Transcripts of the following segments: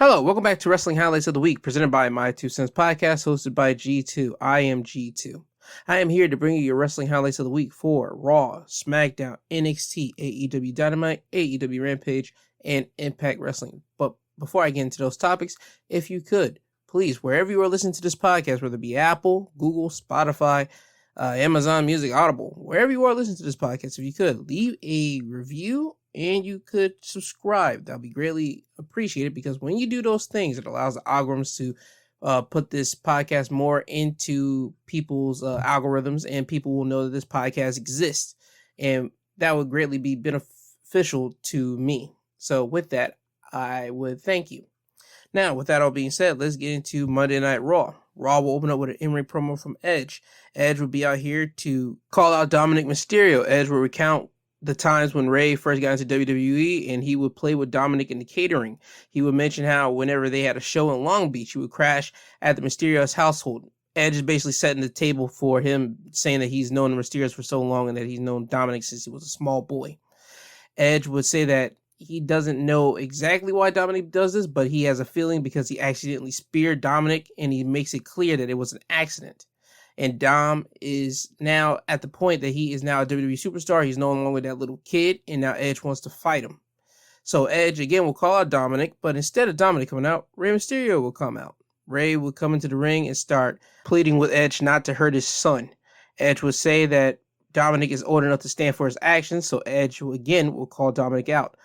Hello, welcome back to Wrestling Highlights of the Week, presented by My Two Cents Podcast, hosted by G2. I am G2. I am here to bring you your Wrestling Highlights of the Week for Raw, Smackdown, NXT, AEW Dynamite, AEW Rampage, and Impact Wrestling. But before I get into those topics, if you could, please, wherever you are listening to this podcast, whether it be Apple, Google, Spotify, Amazon Music, Audible, wherever you are listening to this podcast, if you could, leave a review and you could subscribe. That would be greatly appreciated, because when you do those things, it allows the algorithms to put this podcast more into people's algorithms, and people will know that this podcast exists, and that would greatly be beneficial to me. So with that, I would thank you. Now, with that all being said, let's get into Monday Night Raw. Raw will open up with an in-ring promo from Edge. Edge will be out here to call out Dominic Mysterio. Edge will recount the times when Ray first got into WWE, and he would play with Dominic in the catering. He would mention how whenever they had a show in Long Beach, he would crash at the Mysterio's household. Edge is basically setting the table for him, saying that he's known the Mysterios for so long and that he's known Dominic since he was a small boy. Edge would say that he doesn't know exactly why Dominic does this, but he has a feeling because he accidentally speared Dominic, and he makes it clear that it was an accident. And Dom is now at the point that he is now a WWE superstar. He's no longer that little kid, and now Edge wants to fight him. So Edge, again, will call out Dominic, but instead of Dominic coming out, Rey Mysterio will come out. Rey will come into the ring and start pleading with Edge not to hurt his son. Edge would say that Dominic is old enough to stand for his actions, so Edge, will call Dominic out.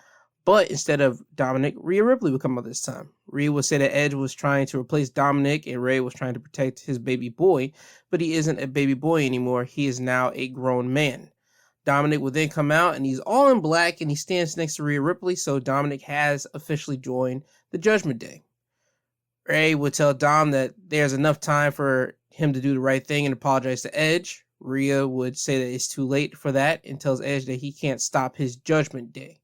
But instead of Dominic, Rhea Ripley would come out this time. Rhea would say that Edge was trying to replace Dominic and Rey was trying to protect his baby boy, but he isn't a baby boy anymore. He is now a grown man. Dominic would then come out, and he's all in black, and he stands next to Rhea Ripley, so Dominic has officially joined the Judgment Day. Rey would tell Dom that there's enough time for him to do the right thing and apologize to Edge. Rhea would say that it's too late for that and tells Edge that he can't stop his Judgment Day.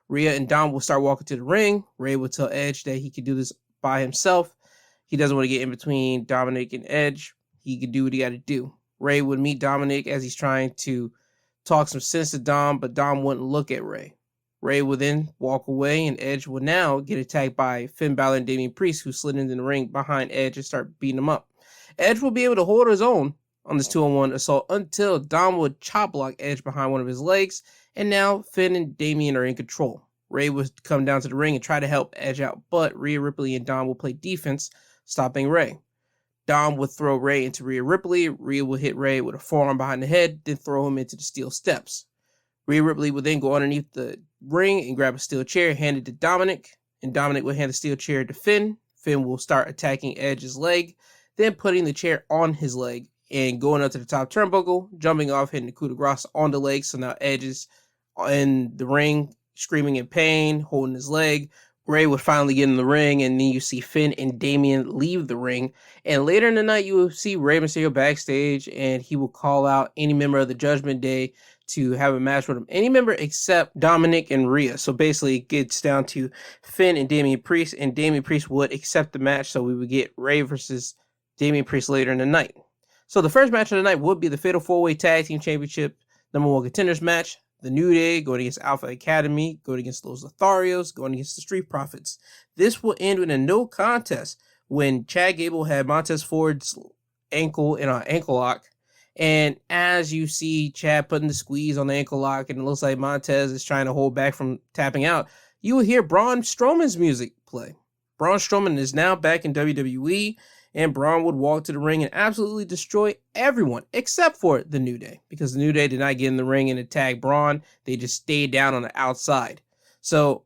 Rhea and Dom will start walking to the ring. Rey will tell Edge that he can do this by himself. He doesn't want to get in between Dominic and Edge. He can do what he got to do. Rey would meet Dominic as he's trying to talk some sense to Dom, but Dom wouldn't look at Rey. Rey would then walk away, and Edge would now get attacked by Finn Balor and Damian Priest, who slid into the ring behind Edge and start beating him up. Edge will be able to hold his own on this 2-on-1 assault until Dom would chop block Edge behind one of his legs, and now Finn and Damian are in control. Rey would come down to the ring and try to help Edge out, but Rhea Ripley and Dom will play defense, stopping Rey. Dom would throw Rey into Rhea Ripley. Rhea would hit Rey with a forearm behind the head, then throw him into the steel steps. Rhea Ripley would then go underneath the ring and grab a steel chair, hand it to Dominic, and Dominic would hand the steel chair to Finn. Finn will start attacking Edge's leg, then putting the chair on his leg and going up to the top turnbuckle, jumping off, hitting the coup de grace on the leg. So now Edge is in the ring, screaming in pain, holding his leg. Rey would finally get in the ring, and then you see Finn and Damian leave the ring. And later in the night, you will see Rey Mysterio backstage, and he will call out any member of the Judgment Day to have a match with him. Any member except Dominic and Rhea. So basically, it gets down to Finn and Damian Priest, and Damian Priest would accept the match, so we would get Rey versus Damian Priest later in the night. So the first match of the night would be the Fatal 4-Way Tag Team Championship #1 Contenders match. The New Day going against Alpha Academy, going against Los Lotharios, going against the Street Profits. This will end with a no contest when Chad Gable had Montez Ford's ankle in an ankle lock. And as you see Chad putting the squeeze on the ankle lock, and it looks like Montez is trying to hold back from tapping out, you will hear Braun Strowman's music play. Braun Strowman is now back in WWE, and Braun would walk to the ring and absolutely destroy everyone except for the New Day, because the New Day did not get in the ring and attack Braun. They just stayed down on the outside. So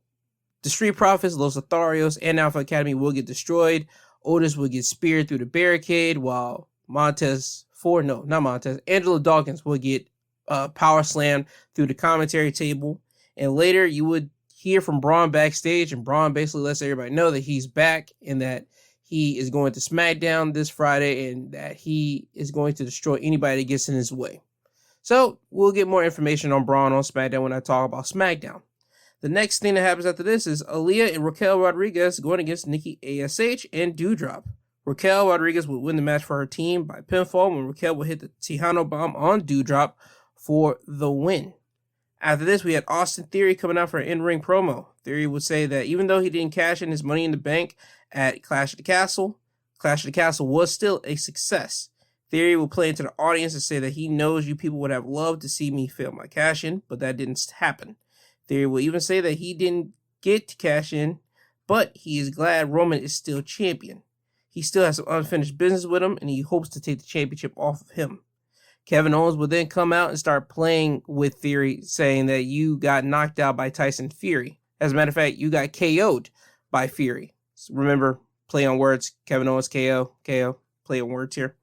the Street Profits, Los Lotharios, and Alpha Academy will get destroyed. Otis will get speared through the barricade, while Angelo Dawkins will get power slammed through the commentary table. And later you would hear from Braun backstage, and Braun basically lets everybody know that he's back and that he is going to Smackdown this Friday and that he is going to destroy anybody that gets in his way. So we'll get more information on Braun on SmackDown when I talk about SmackDown. The next thing that happens after this is Aaliyah and Raquel Rodriguez going against Nikki ASH and Doudrop. Raquel Rodriguez would win the match for her team by pinfall when Raquel would hit the Tejano Bomb on Doudrop for the win. After this, we had Austin Theory coming out for an in-ring promo. Theory would say that even though he didn't cash in his Money in the Bank at Clash of the Castle was still a success. Theory will play into the audience and say that he knows you people would have loved to see me fail my cash in, but that didn't happen. Theory will even say that he didn't get to cash in, but he is glad Roman is still champion. He still has some unfinished business with him, and he hopes to take the championship off of him. Kevin Owens will then come out and start playing with Theory, saying that you got knocked out by Tyson Fury. As a matter of fact, you got KO'd by Fury. So remember, play on words, Kevin Owens, KO, play on words here.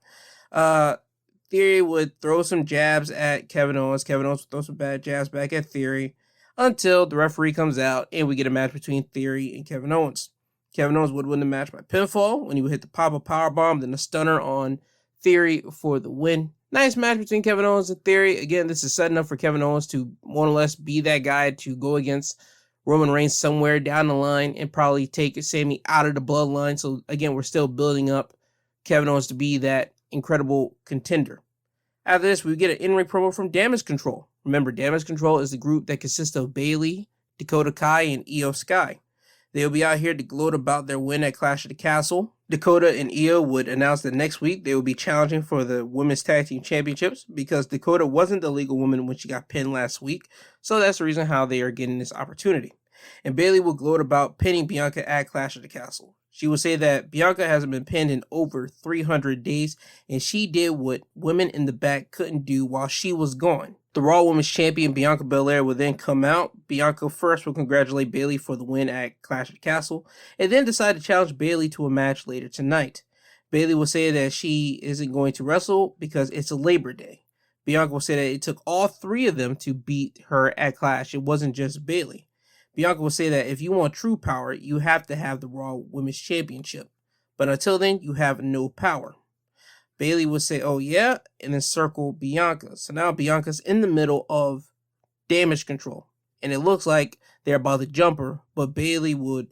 Theory would throw some jabs at Kevin Owens. Kevin Owens would throw some bad jabs back at Theory until the referee comes out and we get a match between Theory and Kevin Owens. Kevin Owens would win the match by pinfall when he would hit the pop-up powerbomb, then a stunner on Theory for the win. Nice match between Kevin Owens and Theory. Again, this is setting up for Kevin Owens to more or less be that guy to go against Roman Reigns somewhere down the line and probably take Sami out of the bloodline. So again, we're still building up Kevin Owens to be that incredible contender. After this, we get an in-ring promo from Damage Control. Remember, Damage Control is the group that consists of Bayley, Dakota Kai, and Io Sky. They'll be out here to gloat about their win at Clash of the Castle. Dakota and Io would announce that next week they will be challenging for the Women's Tag Team Championships because Dakota wasn't the legal woman when she got pinned last week, so that's the reason how they are getting this opportunity. And Bayley will gloat about pinning Bianca at Clash of the Castle. She will say that Bianca hasn't been pinned in over 300 days, and she did what women in the back couldn't do while she was gone. The Raw Women's Champion Bianca Belair will then come out. Bianca first will congratulate Bayley for the win at Clash of the Castle, and then decide to challenge Bayley to a match later tonight. Bayley will say that she isn't going to wrestle because it's a Labor Day. Bianca will say that it took all three of them to beat her at Clash. It wasn't just Bayley. Bianca will say that if you want true power, you have to have the Raw Women's Championship. But until then, you have no power. Bayley would say, oh yeah, and then circle Bianca. So now Bianca's in the middle of Damage Control. And it looks like they're about to jump her, but Bayley would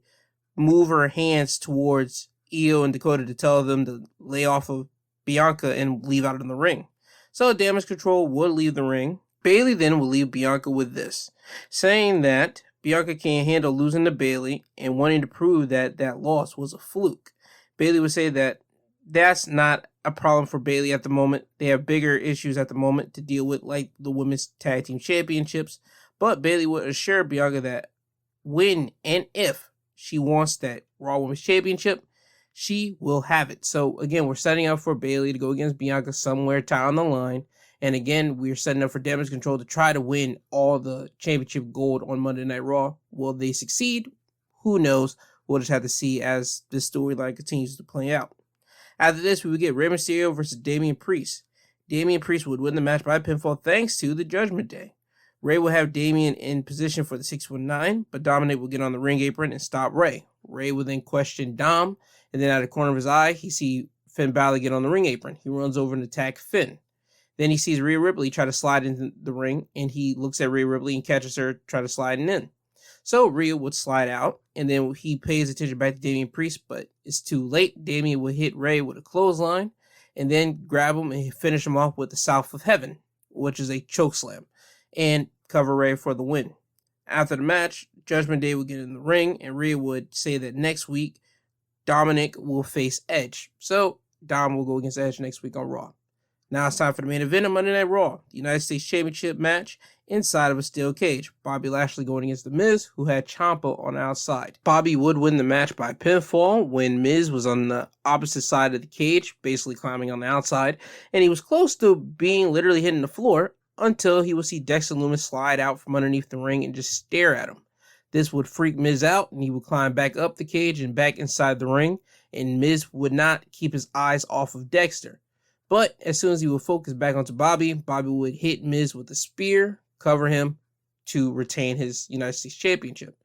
move her hands towards Io and Dakota to tell them to lay off of Bianca and leave out of the ring. So Damage Control would leave the ring. Bayley then will leave Bianca with this, saying that Bianca can't handle losing to Bayley and wanting to prove that that loss was a fluke. Bayley would say that that's not a problem for Bayley at the moment. They have bigger issues at the moment to deal with, like the Women's Tag Team Championships. But Bayley would assure Bianca that when and if she wants that Raw Women's Championship, she will have it. So again, we're setting up for Bayley to go against Bianca somewhere down the line. And again, we're setting up for Damage Control to try to win all the championship gold on Monday Night Raw. Will they succeed? Who knows? We'll just have to see as this storyline continues to play out. After this, we would get Rey Mysterio versus Damian Priest. Damian Priest would win the match by pinfall thanks to the Judgment Day. Rey will have Damian in position for the 619, but Dominic will get on the ring apron and stop Rey. Rey will then question Dom, and then out of the corner of his eye, he sees Finn Balor get on the ring apron. He runs over and attacks Finn. Then he sees Rhea Ripley try to slide into the ring, and he looks at Rhea Ripley and catches her try to slide in. So Rhea would slide out, and then he pays attention back to Damian Priest, but it's too late. Damian would hit Rey with a clothesline, and then grab him and finish him off with the South of Heaven, which is a chokeslam, and cover Rey for the win. After the match, Judgment Day would get in the ring, and Rhea would say that next week, Dominic will face Edge. So Dom will go against Edge next week on Raw. Now it's time for the main event of Monday Night Raw, the United States Championship match inside of a steel cage. Bobby Lashley going against The Miz, who had Ciampa on the outside. Bobby would win the match by pinfall when Miz was on the opposite side of the cage, basically climbing on the outside, and he was close to being literally hitting the floor until he would see Dexter Lumis slide out from underneath the ring and just stare at him. This would freak Miz out, and he would climb back up the cage and back inside the ring, and Miz would not keep his eyes off of Dexter. But as soon as he would focus back onto Bobby, Bobby would hit Miz with a spear, cover him to retain his United States Championship.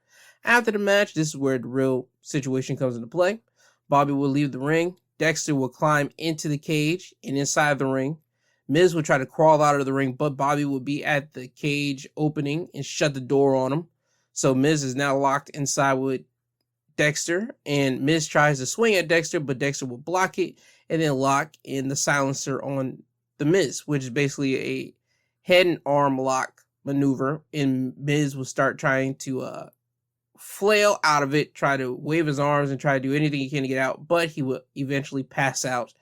After the match, this is where the real situation comes into play. Bobby will leave the ring. Dexter will climb into the cage and inside the ring. Miz would try to crawl out of the ring, but Bobby would be at the cage opening and shut the door on him. So Miz is now locked inside with Dexter, and Miz tries to swing at Dexter, but Dexter will block it and then lock in the silencer on the Miz, which is basically a head and arm lock maneuver, and Miz would start trying to flail out of it, try to wave his arms and try to do anything he can to get out, but he would eventually pass out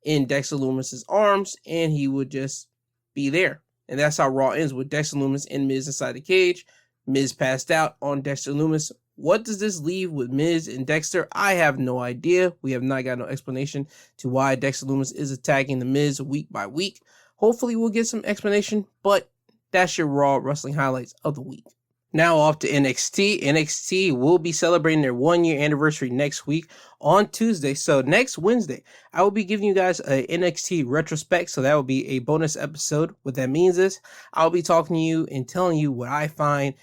in Dexter Lumis's arms, and he would just be there. And that's how Raw ends, with Dexter Lumis and Miz inside the cage. Miz passed out on Dexter Lumis. What does this leave with Miz and Dexter? I have no idea. We have not got no explanation to why Dexter Lumis is attacking the Miz week by week. Hopefully we'll get some explanation, but that's your Raw wrestling highlights of the week. Now off to NXT. NXT will be celebrating their 1-year anniversary next week on Tuesday. So next Wednesday, I will be giving you guys a NXT retrospect. So that will be a bonus episode. What that means is I'll be talking to you and telling you what I find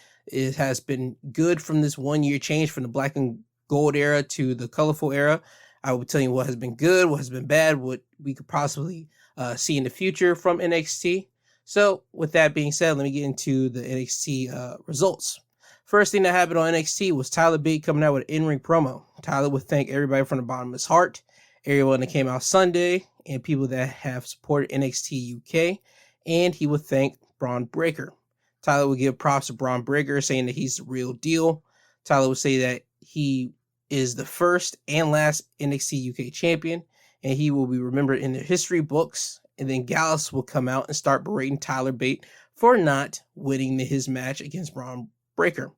has been good from this 1-year change from the black and gold era to the colorful era. I will tell you what has been good, what has been bad, what we could possibly see in the future from NXT. So with that being said, let me get into the NXT results. First thing that happened on NXT was Tyler Bate coming out with an in-ring promo. Tyler would thank everybody from the bottom of his heart, everyone that came out Sunday, and people that have supported NXT UK, and he would thank Braun Breaker. Tyler would give props to Braun Breaker, saying that he's the real deal. Tyler would say that he is the first and last NXT UK champion, and he will be remembered in the history books. And then Gallus will come out and start berating Tyler Bate for not winning his match against Braun Breaker.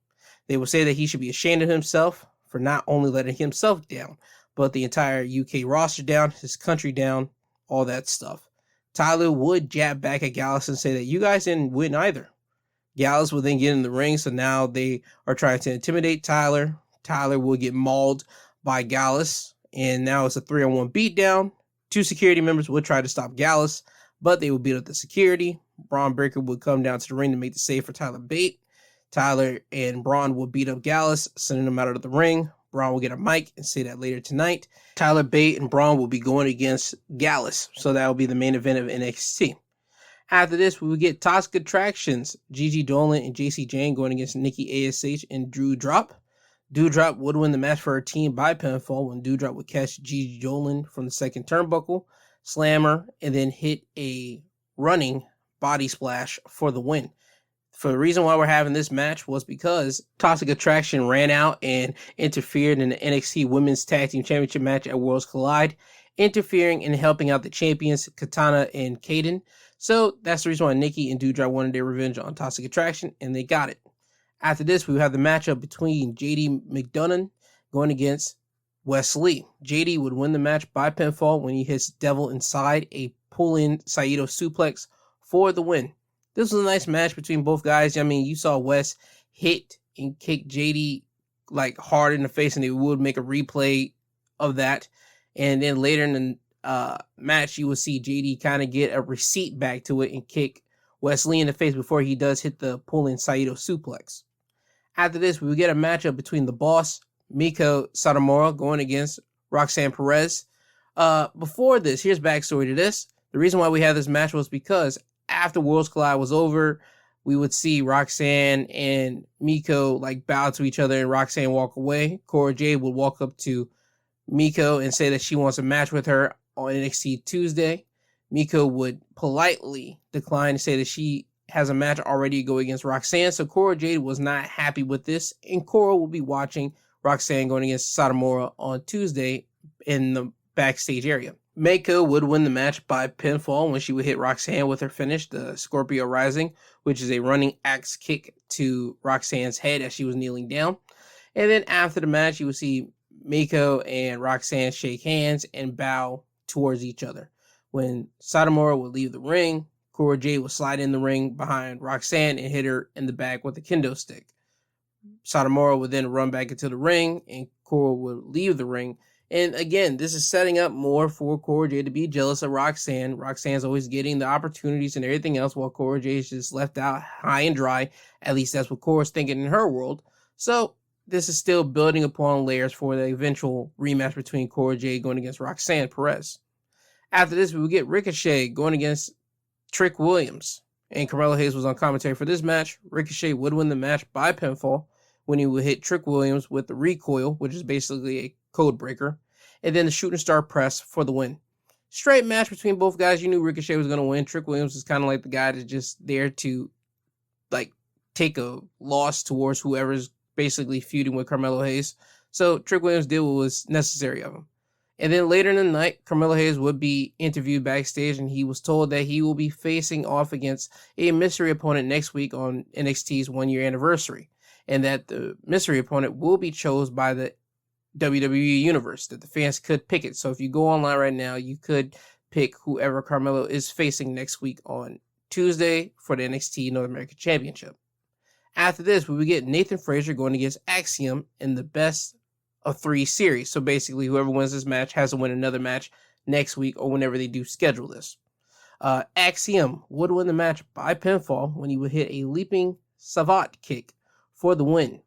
They will say that he should be ashamed of himself for not only letting himself down, but the entire UK roster down, his country down, all that stuff. Tyler would jab back at Gallus and say that you guys didn't win either. Gallus will then get in the ring, so now they are trying to intimidate Tyler. Tyler will get mauled by Gallus, and now it's a 3-on-1 beatdown. 2 security members would try to stop Gallus, but they would beat up the security. Braun Breaker would come down to the ring to make the save for Tyler Bate. Tyler and Braun would beat up Gallus, sending him out of the ring. Braun will get a mic and say that later tonight. Tyler Bate and Braun will be going against Gallus, so that will be the main event of NXT. After this, we will get Toxic Attractions, Gigi Dolan and JC Jane going against Nikki ASH and Doudrop. Doudrop would win the match for her team by pinfall when Doudrop would catch Gigi Dolan from the second turnbuckle, slam her, and then hit a running body splash for the win. For the reason why we're having this match was because Toxic Attraction ran out and interfered in the NXT Women's Tag Team Championship match at Worlds Collide, interfering and helping out the champions Katana and Kaden. So that's the reason why Nikki and Doudrop wanted their revenge on Toxic Attraction, and they got it. After this, we have the matchup between JD McDonough going against Wes Lee. JD would win the match by pinfall when he hits Devil Inside, a pull-in Saito suplex for the win. This was a nice match between both guys. I mean, you saw Wes hit and kick JD like hard in the face, and they would make a replay of that. And then later in the match, you will see JD kind of get a receipt back to it and kick Wes Lee in the face before he does hit the pull-in Saito suplex. After this, we will get a matchup between the Boss, Miko Satomura, going against Roxanne Perez. Before this, here's backstory to this. The reason why we had this match was because after Worlds Collide was over, we would see Roxanne and Miko like bow to each other and Roxanne walk away. Cora Jade would walk up to Miko and say that she wants a match with her on NXT Tuesday. Miko would politely decline and say that she has a match already to go against Roxanne. So Cora Jade was not happy with this, and Cora will be watching Roxanne going against Satomura on Tuesday in the backstage area. Mako would win the match by pinfall when she would hit Roxanne with her finish, the Scorpio Rising, which is a running axe kick to Roxanne's head as she was kneeling down. And then after the match, you would see Mako and Roxanne shake hands and bow towards each other. When Satomura would leave the ring, Cora Jade would slide in the ring behind Roxanne and hit her in the back with a kendo stick. Satomura would then run back into the ring, and Cora would leave the ring. And again, this is setting up more for Cora Jade to be jealous of Roxanne. Roxanne's always getting the opportunities and everything else, while Cora Jade's just left out high and dry. At least that's what Cora's thinking in her world. So this is still building upon layers for the eventual rematch between Cora Jade going against Roxanne Perez. After this, we will get Ricochet going against Trick Williams. And Carmelo Hayes was on commentary for this match. Ricochet would win the match by pinfall when he would hit Trick Williams with the recoil, which is basically a code breaker, and then the shooting star press for the win. Straight match between both guys. You knew Ricochet was going to win. Trick Williams is kind of like the guy that's just there to like take a loss towards whoever's basically feuding with Carmelo Hayes. So Trick Williams did what was necessary of him. And then later in the night, Carmelo Hayes would be interviewed backstage, and he was told that he will be facing off against a mystery opponent next week on NXT's 1-year anniversary, and that the mystery opponent will be chosen by the WWE Universe, that the fans could pick it. So if you go online right now, you could pick whoever Carmelo is facing next week on Tuesday for the NXT North American Championship. After this, we would get Nathan Frazier going against Axiom in the best of 3 series. So basically, whoever wins this match has to win another match next week or whenever they do schedule this. Axiom would win the match by pinfall when he would hit a leaping savate kick for the win.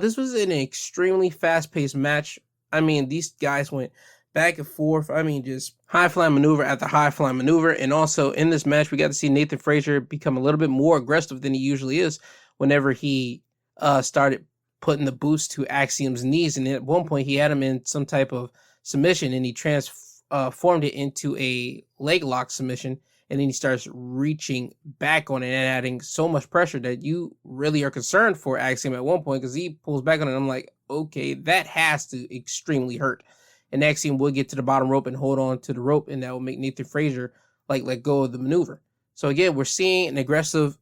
This was an extremely fast-paced match. I mean, these guys went back and forth. I mean, just high-flying maneuver after high-flying maneuver. And also, in this match, we got to see Nathan Frazier become a little bit more aggressive than he usually is whenever he started putting the boost to Axiom's knees. And at one point, he had him in some type of submission, and he transformed it into a leg lock submission. And then he starts reaching back on it and adding so much pressure that you really are concerned for Axiom at one point, because he pulls back on it. And I'm like, okay, that has to extremely hurt. And Axiom will get to the bottom rope and hold on to the rope, and that will make Nathan Frazier let go of the maneuver. So again, we're seeing an aggressive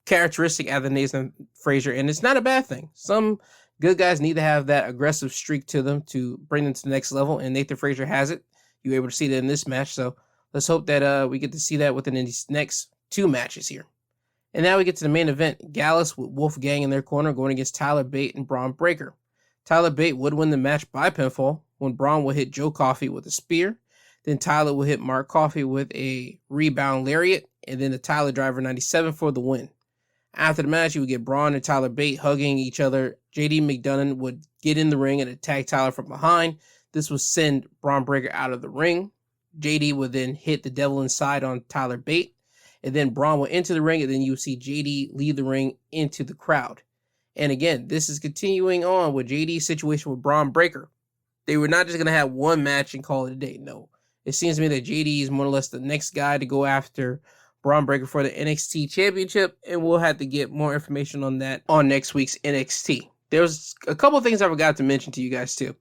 characteristic out of Nathan Frazier, and it's not a bad thing. Some good guys need to have that aggressive streak to them to bring them to the next level, and Nathan Frazier has it. You were able to see that in this match, so let's hope that we get to see that within these next 2 matches here. And now we get to the main event. Gallus with Wolfgang in their corner going against Tyler Bate and Braun Breaker. Tyler Bate would win the match by pinfall when Braun would hit Joe Coffey with a spear. Then Tyler would hit Mark Coffey with a rebound lariat, and then the Tyler Driver 97 for the win. After the match, you would get Braun and Tyler Bate hugging each other. JD McDonough would get in the ring and attack Tyler from behind. This would send Braun Breaker out of the ring. JD would then hit the Devil Inside on Tyler Bate. And then Braun would enter the ring, and then you would see JD leave the ring into the crowd. And again, this is continuing on with JD's situation with Braun Breaker. They were not just going to have one match and call it a day. No. It seems to me that JD is more or less the next guy to go after Braun Breaker for the NXT Championship, and we'll have to get more information on that on next week's NXT. There's a couple of things I forgot to mention to you guys too.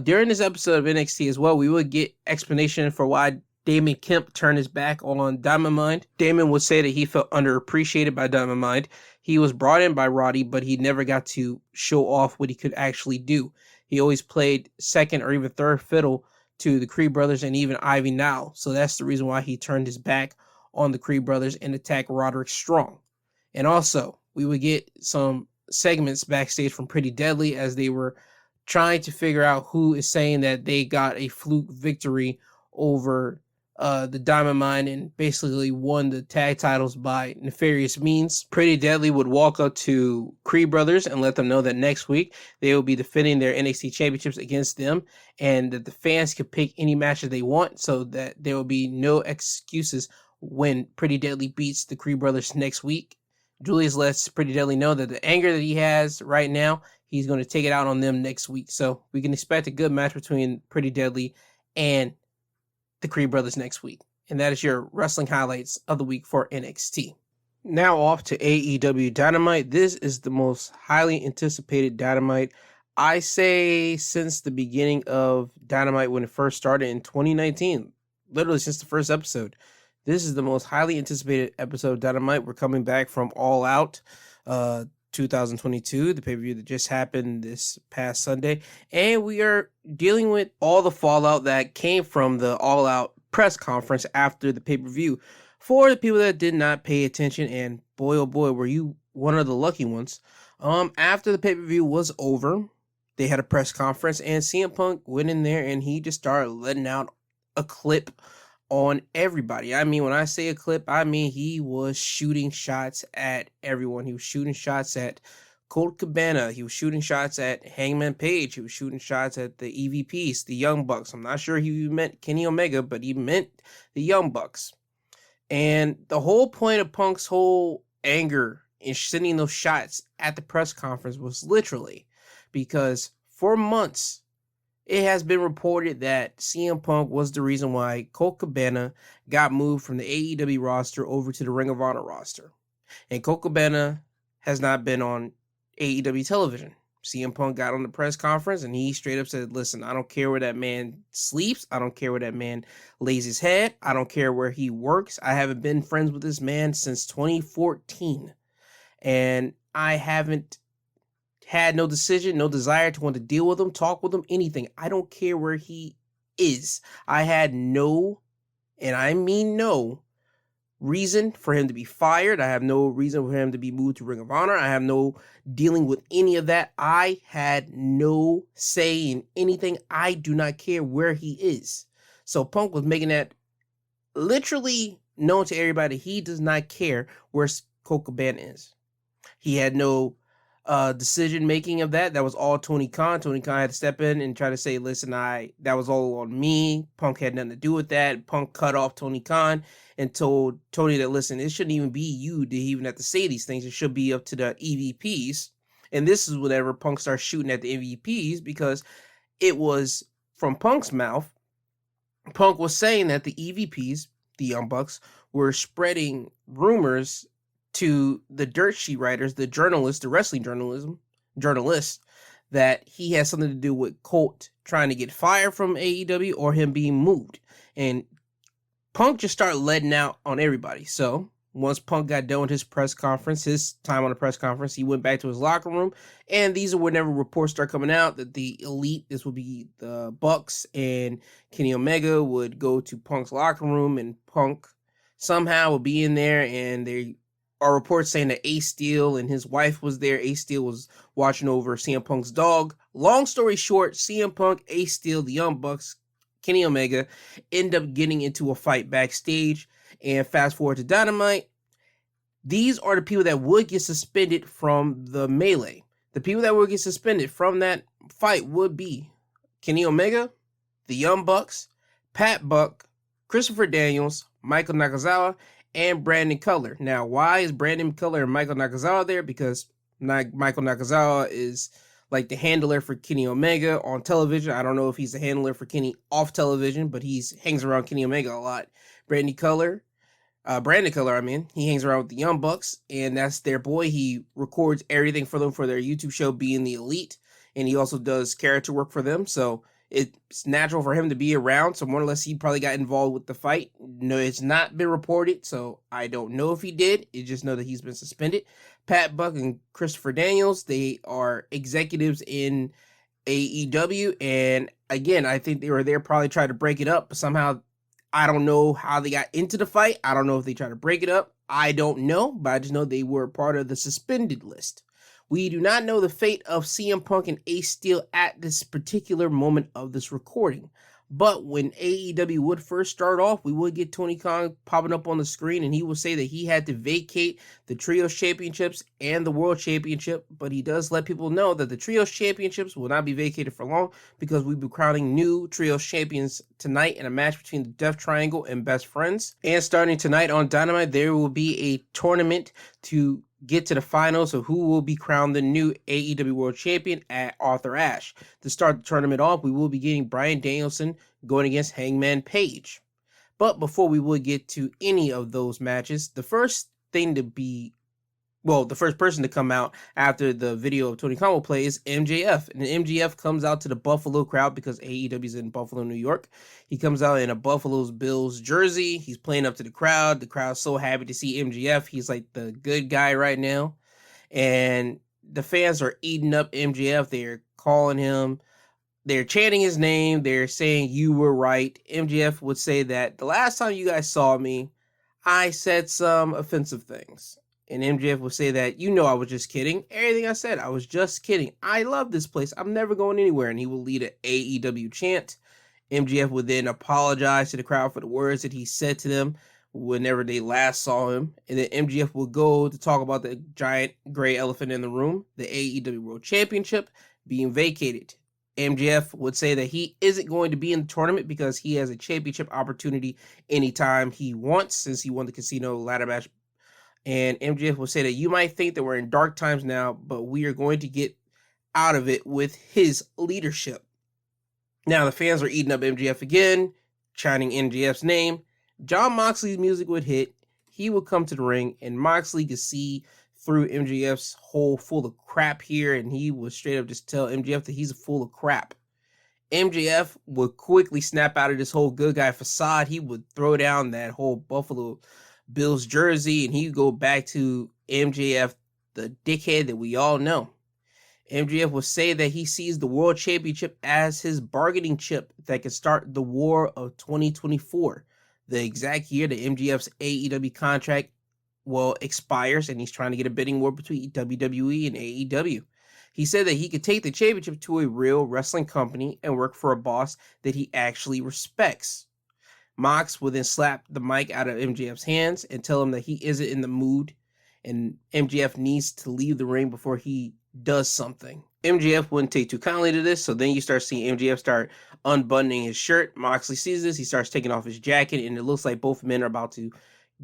During this episode of NXT as well, we would get explanation for why Damon Kemp turned his back on Diamond Mine. Damon would say that he felt underappreciated by Diamond Mine. He was brought in by Roddy, but he never got to show off what he could actually do. He always played second or even third fiddle to the Creed brothers and even Ivy Now. So that's the reason why he turned his back on the Creed brothers and attacked Roderick Strong. And also, we would get some segments backstage from Pretty Deadly as they were trying to figure out who is saying that they got a fluke victory over the Diamond Mine and basically won the tag titles by nefarious means. Pretty Deadly would walk up to Creed brothers and let them know that next week they will be defending their NXT championships against them, and that the fans can pick any matches they want, so that there will be no excuses when Pretty Deadly beats the Creed brothers next week. Julius lets Pretty Deadly know that the anger that he has right now, he's going to take it out on them next week. So we can expect a good match between Pretty Deadly and the Creed brothers next week. And that is your wrestling highlights of the week for NXT. Now off to AEW Dynamite. This is the most highly anticipated Dynamite, I say, since the beginning of Dynamite when it first started in 2019. Literally since the first episode. This is the most highly anticipated episode of Dynamite. We're coming back from All Out 2022, the pay-per-view that just happened this past Sunday. And we are dealing with all the fallout that came from the All Out press conference after the pay-per-view. For the people that did not pay attention, and boy, oh boy, were you one of the lucky ones. After the pay-per-view was over, they had a press conference, and CM Punk went in there and he just started letting out a clip on everybody. I mean, when I say a clip, I mean he was shooting shots at everyone. He was shooting shots at Colt Cabana. He was shooting shots at Hangman Page. He was shooting shots at the EVPs, the Young Bucks. I'm not sure he meant Kenny Omega, but he meant the Young Bucks. And the whole point of Punk's whole anger in sending those shots at the press conference was literally because for months, it has been reported that CM Punk was the reason why Colt Cabana got moved from the AEW roster over to the Ring of Honor roster. And Colt Cabana has not been on AEW television. CM Punk got on the press conference and he straight up said, listen, I don't care where that man sleeps. I don't care where that man lays his head. I don't care where he works. I haven't been friends with this man since 2014. And I haven't had no decision, no desire to want to deal with him, talk with him, anything. I don't care where he is. I had no, and I mean no, reason for him to be fired. I have no reason for him to be moved to Ring of Honor. I have no dealing with any of that. I had no say in anything. I do not care where he is. So Punk was making that literally known to everybody. He does not care where Colt Cabana is. He had no decision making of that. That was all Tony Khan. Tony Khan had to step in and try to say, listen, that was all on me. Punk had nothing to do with that. Punk cut off Tony Khan and told Tony that, listen, it shouldn't even be you to even have to say these things. It should be up to the EVPs. And this is whenever Punk starts shooting at the EVPs, because it was from Punk's mouth. Punk was saying that the EVPs, the Young Bucks, were spreading rumors to the dirt sheet writers, the journalists, the wrestling journalists, that he has something to do with Colt trying to get fired from AEW or him being moved. And Punk just started letting out on everybody. So once Punk got done with his press conference, his time on the press conference, he went back to his locker room. And these are whenever reports start coming out that the Elite, this would be the Bucks and Kenny Omega, would go to Punk's locker room, and Punk somehow would be in there, and they are reports saying that Ace Steel and his wife was there. Ace Steel was watching over CM Punk's dog. Long story short, CM Punk, Ace Steel, the Young Bucks, Kenny Omega end up getting into a fight backstage. And fast forward to Dynamite, these are the people that would get suspended from the melee. The people that would get suspended from that fight would be Kenny Omega, the Young Bucks, Pat Buck, Christopher Daniels, Michael Nakazawa, and Brandon Cutler. Now, why is Brandon Cutler and Michael Nakazawa there? Because Michael Nakazawa is like the handler for Kenny Omega on television. I don't know if he's the handler for Kenny off television, but he hangs around Kenny Omega a lot. Brandon Cutler, he hangs around with the Young Bucks, and that's their boy. He records everything for them for their YouTube show, Being the Elite, and he also does character work for them. So it's natural for him to be around. So more or less, he probably got involved with the fight. No, it's not been reported, so I don't know if he did. I just know that he's been suspended. Pat Buck and Christopher Daniels, they are executives in AEW, and again, I think they were there probably trying to break it up, but somehow I don't know how they got into the fight. I don't know if they tried to break it up. I don't know, but I just know they were part of the suspended list. We do not know the fate of CM Punk and Ace Steel at this particular moment of this recording. But when AEW would first start off, we would get Tony Khan popping up on the screen, and he would say that he had to vacate the Trios Championships and the World Championship. But he does let people know that the Trios Championships will not be vacated for long, because we'll be crowning new Trios Champions tonight in a match between the Death Triangle and Best Friends. And starting tonight on Dynamite, there will be a tournament to get to the finals of who will be crowned the new AEW World Champion at Arthur Ashe. To start the tournament off, we will be getting Bryan Danielson going against Hangman Page. But before we will get to any of those matches, the first person to come out after the video of Tony Khan will play is MJF. And MJF comes out to the Buffalo crowd because AEW is in Buffalo, New York. He comes out in a Buffalo Bills jersey. He's playing up to the crowd. The crowd's so happy to see MJF. He's like the good guy right now. And the fans are eating up MJF. They're calling him. They're chanting his name. They're saying, "You were right." MJF would say that the last time you guys saw me, I said some offensive things. And MJF would say that, I was just kidding. Everything I said, I was just kidding. I love this place. I'm never going anywhere. And he will lead an AEW chant. MJF would then apologize to the crowd for the words that he said to them whenever they last saw him. And then MJF will go to talk about the giant gray elephant in the room, the AEW World Championship being vacated. MJF would say that he isn't going to be in the tournament because he has a championship opportunity anytime he wants, since he won the casino ladder match. And MJF will say that you might think that we're in dark times now, but we are going to get out of it with his leadership. Now, the fans are eating up MJF again, chanting MJF's name. Jon Moxley's music would hit. he would come to the ring, and Moxley could see through MJF's hole full of crap here, and he would straight up just tell MJF that he's full of crap. MJF would quickly snap out of this whole good guy facade. He would throw down that whole Buffalo Bills jersey, and he'd go back to MJF, the dickhead that we all know. MJF would say that he sees the World Championship as his bargaining chip that can start the war of 2024, the exact year that MJF's AEW contract expires, and he's trying to get a bidding war between WWE and AEW. He said that he could take the championship to a real wrestling company and work for a boss that he actually respects. Mox would then slap the mic out of MJF's hands and tell him that he isn't in the mood and MJF needs to leave the ring before he does something. MJF wouldn't take too kindly to this, so then you start seeing MJF start unbuttoning his shirt. Moxley sees this, he starts taking off his jacket, and it looks like both men are about to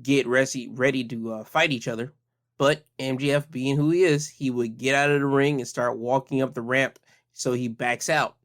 get ready to fight each other. But MJF, being who he is, he would get out of the ring and start walking up the ramp, so he backs out.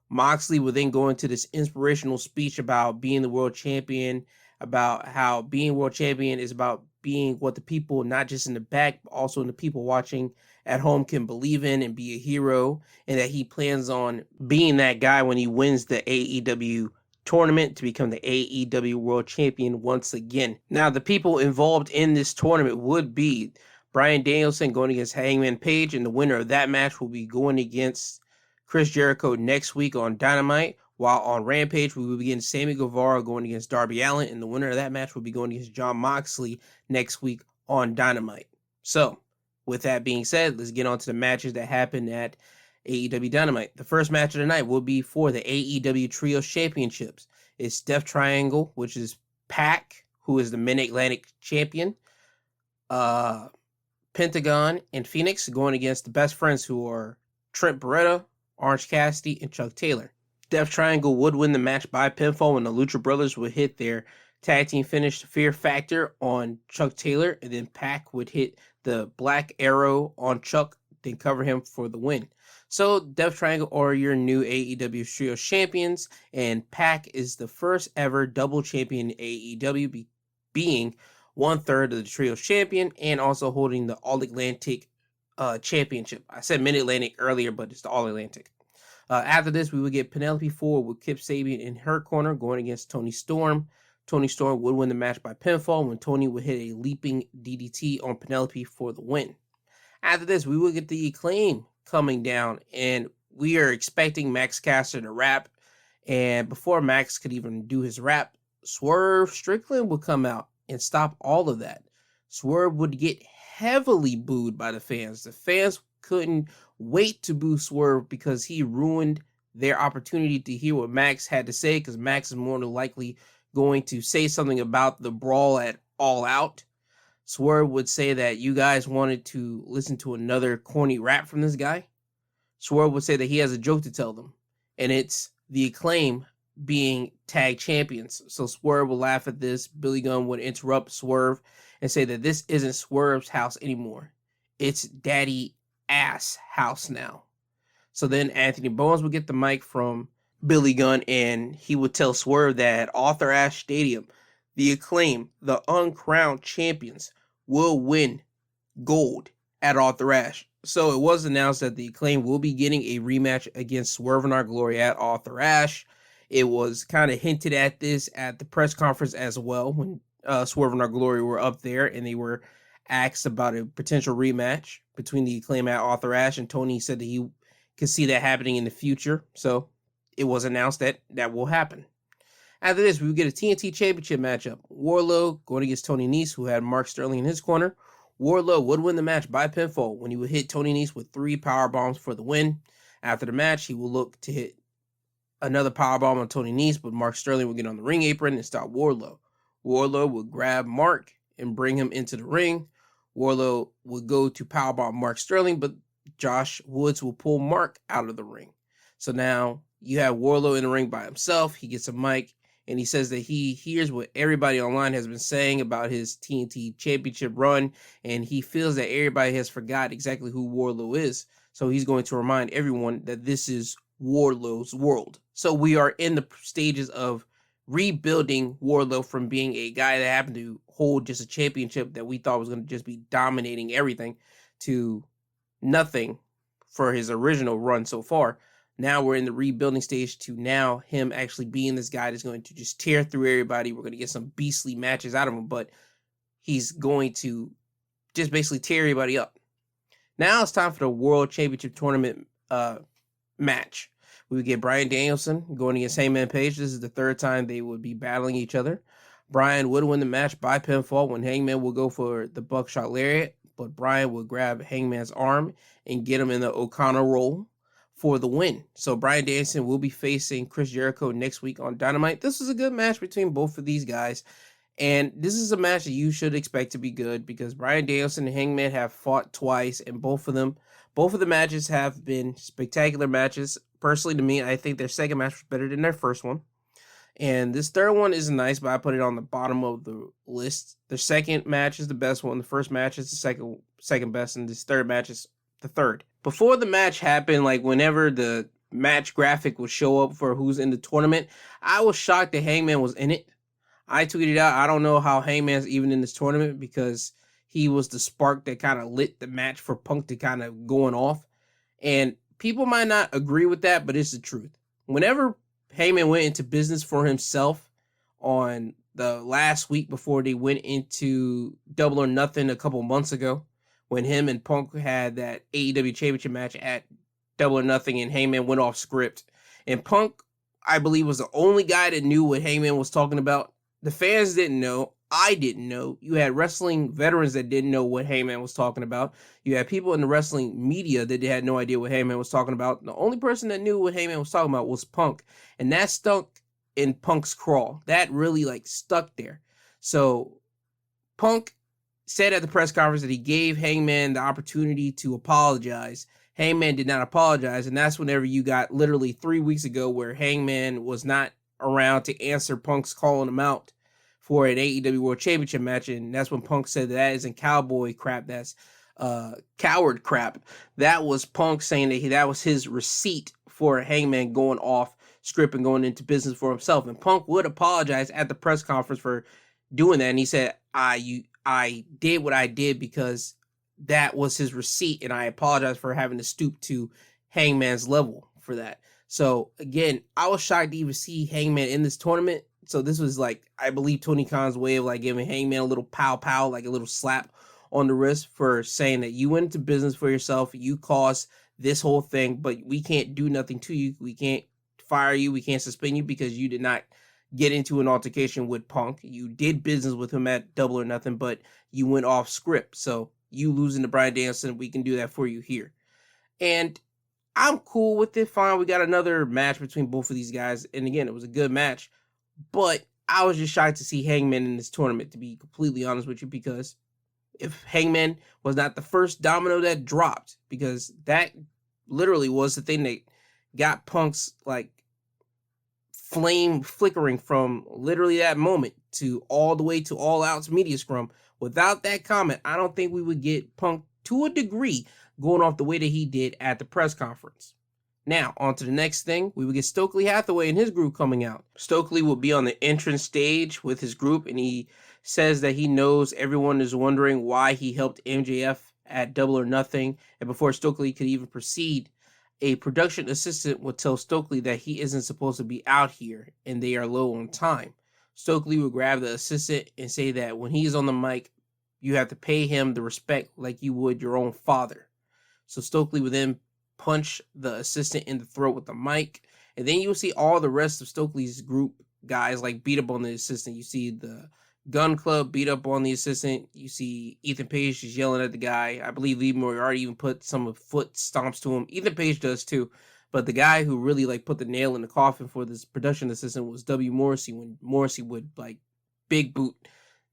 Moxley would then go into this inspirational speech about being the world champion, about how being world champion is about being what the people, not just in the back, but also in the people watching at home, can believe in and be a hero, and that he plans on being that guy when he wins the AEW tournament to become the AEW World Champion once again. Now, the people involved in this tournament would be Bryan Danielson going against Hangman Page, and the winner of that match will be going against Chris Jericho next week on Dynamite, while on Rampage we will begin Sammy Guevara going against Darby Allin, and the winner of that match will be going against Jon Moxley next week on Dynamite. So, with that being said, let's get on to the matches that happened at AEW Dynamite. The first match of the night will be for the AEW Trios Championships. It's Death Triangle, which is Pac, who is the Mid-Atlantic Champion, Pentagon, and Phoenix going against the Best Friends, who are Trent Beretta, Orange Cassidy, and Chuck Taylor. Death Triangle would win the match by pinfall when the Lucha Brothers would hit their tag team finish, Fear Factor, on Chuck Taylor, and then Pac would hit the Black Arrow on Chuck, then cover him for the win. So, Death Triangle are your new AEW Trio champions, and Pac is the first ever double champion in AEW, being 1/3 of the Trio champion and also holding the All-Atlantic championship. I said Mid-Atlantic earlier, but it's the All-Atlantic. After this, we would get Penelope Ford with Kip Sabian in her corner going against Toni Storm. Toni Storm would win the match by pinfall when Toni would hit a leaping DDT on Penelope for the win. After this, we will get the Acclaim coming down, and we are expecting Max Caster to rap. And before Max could even do his rap, Swerve Strickland would come out and stop all of that. Swerve would get heavily booed by the fans. The fans couldn't wait to boo Swerve because he ruined their opportunity to hear what Max had to say, because Max is more than likely going to say something about the brawl at All Out. Swerve would say that you guys wanted to listen to another corny rap from this guy. Swerve would say that he has a joke to tell them, and it's the Acclaim being tag champions. So Swerve will laugh at this. Billy Gunn would interrupt Swerve and say that this isn't Swerve's house anymore. It's Daddy Ass house now. So then Anthony Bowens would get the mic from Billy Gunn, and he would tell Swerve that at Arthur Ashe Stadium, the Acclaim, the uncrowned champions, will win gold at Arthur Ashe. So it was announced that the Acclaim will be getting a rematch against Swerve in Our Glory at Arthur Ashe. It was kind of hinted at this at the press conference as well, when Swerve in Our Glory were up there and they were asked about a potential rematch between the Acclaim at Arthur Ashe, and Tony said that he could see that happening in the future. So it was announced that that will happen. After this, we will get a TNT Championship matchup. Wardlow going against Tony Nese, who had Mark Sterling in his corner. Wardlow would win the match by pinfall when he would hit Tony Nese with 3 power bombs for the win. After the match, he will look to hit another power bomb on Tony Nese, but Mark Sterling will get on the ring apron and stop Wardlow. Wardlow would grab Mark and bring him into the ring. Wardlow would go to powerbomb Mark Sterling, but Josh Woods will pull Mark out of the ring. So now you have Wardlow in the ring by himself. He gets a mic, and he says that he hears what everybody online has been saying about his TNT Championship run, and he feels that everybody has forgot exactly who Wardlow is. So he's going to remind everyone that this is Wardlow's world. So we are in the stages of rebuilding Wardlow from being a guy that happened to hold just a championship that we thought was going to just be dominating everything to nothing for his original run so far. Now we're in the rebuilding stage to now him actually being this guy that's going to just tear through everybody. We're going to get some beastly matches out of him, but he's going to just basically tear everybody up. Now it's time for the World Championship Tournament match. We would get Bryan Danielson going against Hangman Page. This is the third time they would be battling each other. Bryan would win the match by pinfall when Hangman will go for the buckshot lariat, but Bryan would grab Hangman's arm and get him in the O'Connor roll for the win. So Bryan Danielson will be facing Chris Jericho next week on Dynamite. This was a good match between both of these guys. And this is a match that you should expect to be good because Bryan Danielson and Hangman have fought twice, and both of the matches have been spectacular matches. Personally, to me, I think their second match was better than their first one. And this third one is nice, but I put it on the bottom of the list. The second match is the best one. The first match is the second best, and this third match is the third. Before the match happened, like whenever the match graphic would show up for who's in the tournament, I was shocked that Hangman was in it. I tweeted out, I don't know how Hangman's even in this tournament because he was the spark that kind of lit the match for Punk to kind of going off. And people might not agree with that, but it's the truth. Whenever Hangman went into business for himself on the last week before they went into Double or Nothing a couple months ago, when him and Punk had that AEW Championship match at Double or Nothing and Hangman went off script. And Punk, I believe, was the only guy that knew what Hangman was talking about. The fans didn't know. I didn't know. You had wrestling veterans that didn't know what Hangman was talking about. You had people in the wrestling media that they had no idea what Hangman was talking about. The only person that knew what Hangman was talking about was Punk. And that stuck in Punk's crawl. That really stuck there. So Punk said at the press conference that he gave Hangman the opportunity to apologize. Hangman did not apologize. And that's whenever you got literally 3 weeks ago where Hangman was not around to answer Punk's calling him out for an AEW World Championship match, and that's when Punk said that isn't cowboy crap, that's coward crap. That was Punk saying that was his receipt for Hangman going off script and going into business for himself. And Punk would apologize at the press conference for doing that, and he said, I did what I did because that was his receipt, and I apologize for having to stoop to Hangman's level for that. So, again, I was shocked to even see Hangman in this tournament. So this was I believe Tony Khan's way of giving Hangman a little pow, like a little slap on the wrist for saying that you went into business for yourself. You caused this whole thing, but we can't do nothing to you. We can't fire you. We can't suspend you because you did not get into an altercation with Punk. You did business with him at Double or Nothing, but you went off script. So you losing to Bryan Danielson, we can do that for you here. And I'm cool with it. Fine. We got another match between both of these guys. And again, it was a good match. But I was just shocked to see Hangman in this tournament, to be completely honest with you, because if Hangman was not the first domino that dropped, because that literally was the thing that got Punk's flame flickering from literally that moment to all the way to All Out's media scrum. Without that comment, I don't think we would get Punk to a degree going off the way that he did at the press conference. Now, on to the next thing. We will get Stokely Hathaway and his group coming out. Stokely will be on the entrance stage with his group, and he says that he knows everyone is wondering why he helped MJF at Double or Nothing. And before Stokely could even proceed, a production assistant would tell Stokely that he isn't supposed to be out here, and they are low on time. Stokely would grab the assistant and say that when he is on the mic, you have to pay him the respect like you would your own father. So Stokely would then punch the assistant in the throat with the mic, and then you'll see all the rest of Stokely's group guys beat up on the assistant. You see the Gun Club beat up on the assistant. You see Ethan Page just yelling at the guy. I believe Lee Moriarty even put some foot stomps to him. Ethan Page does too, but the guy who really put the nail in the coffin for this production assistant was W. Morrissey, when Morrissey would big boot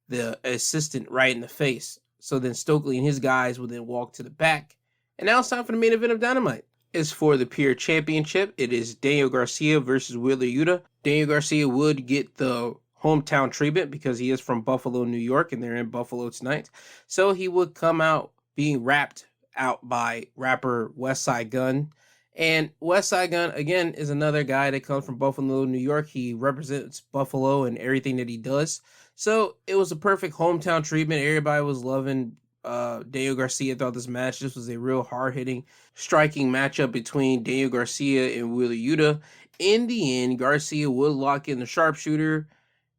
the assistant right in the face. So then Stokely and his guys would then walk to the back. And now it's time for the main event of Dynamite. It's for the Pure Championship. It is Daniel Garcia versus Wheeler Yuta. Daniel Garcia would get the hometown treatment because he is from Buffalo, New York, and they're in Buffalo tonight. So he would come out being rapped out by rapper Westside Gunn. And West Side Gun, again, is another guy that comes from Buffalo, New York. He represents Buffalo and everything that he does. So it was a perfect hometown treatment. Everybody was loving Daniel Garcia throughout this match. This was a real hard-hitting, striking matchup between Daniel Garcia and Wheeler Yuta. In the end, Garcia would lock in the sharpshooter,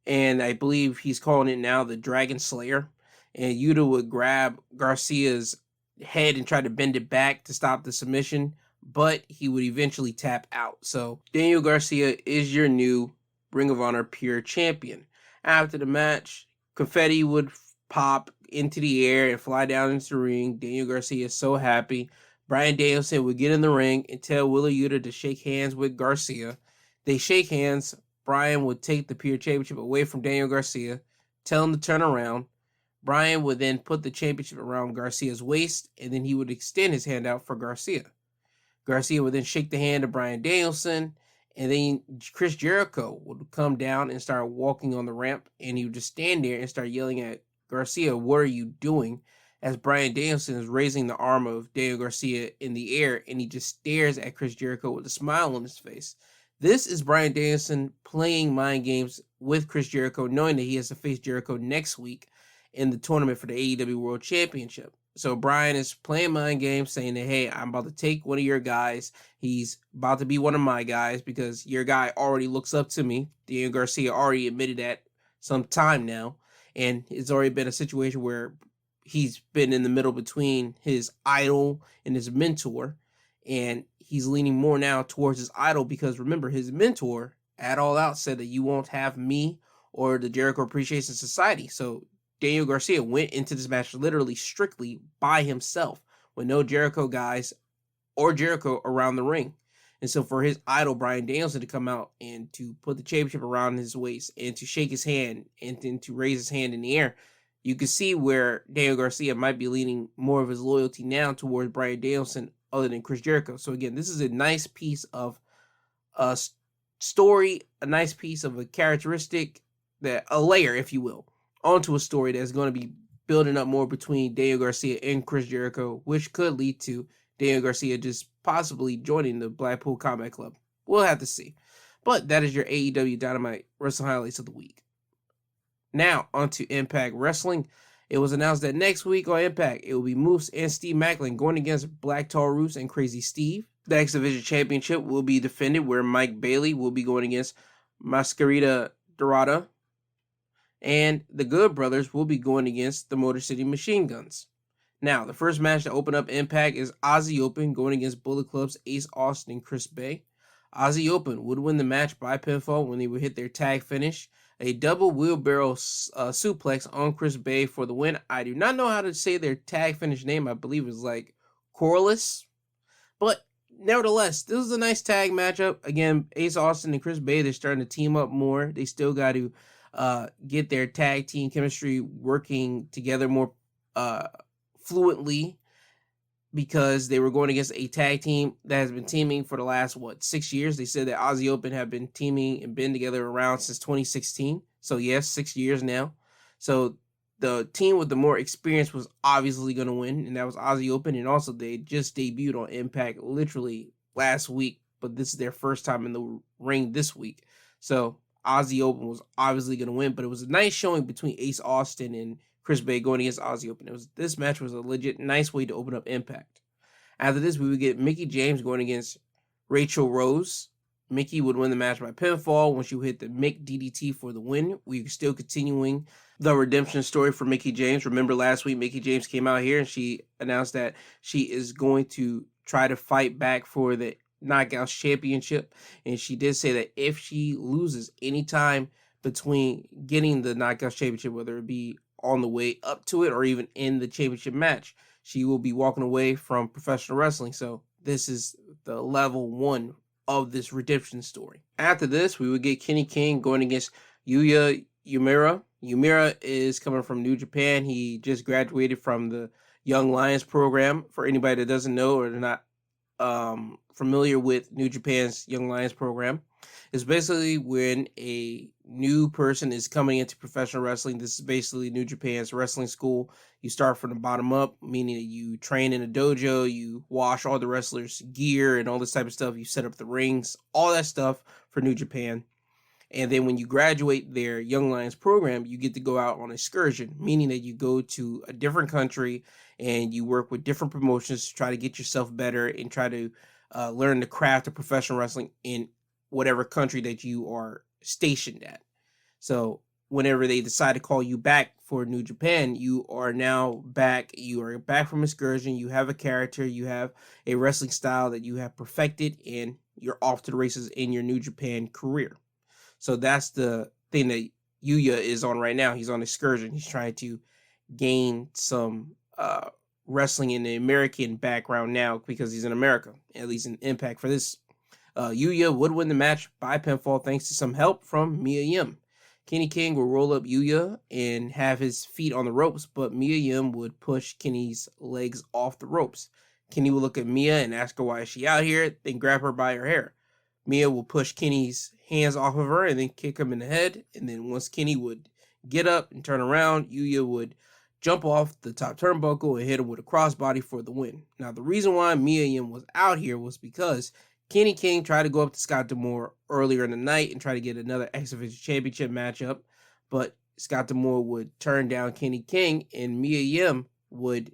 and I believe he's calling it now the Dragon Slayer. And Yuta would grab Garcia's head and try to bend it back to stop the submission, but he would eventually tap out. So Daniel Garcia is your new Ring of Honor Pure Champion. After the match, confetti would pop into the air and fly down into the ring. Daniel Garcia is so happy. Bryan Danielson would get in the ring and tell Wheeler Yuta to shake hands with Garcia. They shake hands. Bryan would take the Pure Championship away from Daniel Garcia, tell him to turn around. Bryan would then put the championship around Garcia's waist, and then he would extend his hand out for Garcia. Garcia would then shake the hand of Bryan Danielson, and then Chris Jericho would come down and start walking on the ramp, and he would just stand there and start yelling at Garcia, "What are you doing?" as Bryan Danielson is raising the arm of Daniel Garcia in the air, and he just stares at Chris Jericho with a smile on his face. This is Bryan Danielson playing mind games with Chris Jericho, knowing that he has to face Jericho next week in the tournament for the AEW World Championship. So Bryan is playing mind games, saying that, hey, I'm about to take one of your guys. He's about to be one of my guys because your guy already looks up to me. Daniel Garcia already admitted that some time now. And it's already been a situation where he's been in the middle between his idol and his mentor. And he's leaning more now towards his idol because, remember, his mentor at All Out said that you won't have me or the Jericho Appreciation Society. So Daniel Garcia went into this match literally strictly by himself with no Jericho guys or Jericho around the ring. And so for his idol, Bryan Danielson, to come out and to put the championship around his waist and to shake his hand and then to raise his hand in the air, you can see where Daniel Garcia might be leaning more of his loyalty now towards Bryan Danielson other than Chris Jericho. So again, this is a nice piece of a story, a nice piece of a characteristic, that a layer, if you will, onto a story that's going to be building up more between Daniel Garcia and Chris Jericho, which could lead to Daniel Garcia just possibly joining the Blackpool Combat Club. We'll have to see. But that is your AEW Dynamite Wrestling Highlights of the Week. Now, onto Impact Wrestling. It was announced that next week on Impact, it will be Moose and Steve Maclin going against Black Taurus and Crazy Steve. The X Division Championship will be defended, where Mike Bailey will be going against Mascarita Dorada. And the Good Brothers will be going against the Motor City Machine Guns. Now, the first match to open up Impact is Aussie Open going against Bullet Club's Ace Austin and Chris Bay. Aussie Open would win the match by pinfall when they would hit their tag finish. A double wheelbarrow suplex on Chris Bay for the win. I do not know how to say their tag finish name. I believe it's like Corliss. But nevertheless, this is a nice tag matchup. Again, Ace Austin and Chris Bay, they're starting to team up more. They still got to get their tag team chemistry working together more fluently, because they were going against a tag team that has been teaming for the last, 6 years? They said that Aussie Open have been teaming and been together around since 2016. So yes, 6 years now. So the team with the more experience was obviously going to win, and that was Aussie Open. And also they just debuted on Impact literally last week, but this is their first time in the ring this week. So Aussie Open was obviously going to win, but it was a nice showing between Ace Austin and Chris Bay going against Aussie Open. This match was a legit nice way to open up Impact. After this, we would get Mickie James going against Rachel Rose. Mickie would win the match by pinfall when she would hit the Mick DDT for the win. We're still continuing the redemption story for Mickie James. Remember last week, Mickie James came out here and she announced that she is going to try to fight back for the Knockouts Championship. And she did say that if she loses any time between getting the Knockouts Championship, whether it be on the way up to it or even in the championship match, she will be walking away from professional wrestling. So this is the level 1 of this redemption story. After this, we would get Kenny King going against Yuya Uemura. Uemura is coming from New Japan. He just graduated from the Young Lions program. For anybody that doesn't know or not familiar with New Japan's Young Lions program, It's basically when a new person is coming into professional wrestling. This is basically New Japan's wrestling school. You start from the bottom up, meaning that you train in a dojo, you wash all the wrestlers' gear and all this type of stuff. You set up the rings, all that stuff for New Japan. And then when you graduate their Young Lions program, you get to go out on excursion, meaning that you go to a different country and you work with different promotions to try to get yourself better and try to learn the craft of professional wrestling in whatever country that you are stationed at. So whenever they decide to call you back for New Japan, you are now back. You are back from excursion. You have a character. You have a wrestling style that you have perfected, and you're off to the races in your New Japan career. So that's the thing that Yuya is on right now. He's on excursion. He's trying to gain some wrestling in the American background now because he's in America, at least in Impact for this. Yuya would win the match by pinfall thanks to some help from Mia Yim. Kenny King will roll up Yuya and have his feet on the ropes, but Mia Yim would push Kenny's legs off the ropes. Kenny will look at Mia and ask her why is she out here, then grab her by her hair. Mia will push Kenny's hands off of her and then kick him in the head. And then once Kenny would get up and turn around, Yuya would jump off the top turnbuckle and hit him with a crossbody for the win. Now, the reason why Mia Yim was out here was because Kenny King tried to go up to Scott D'Amore earlier in the night and try to get another X Division Championship matchup. But Scott D'Amore would turn down Kenny King and Mia Yim would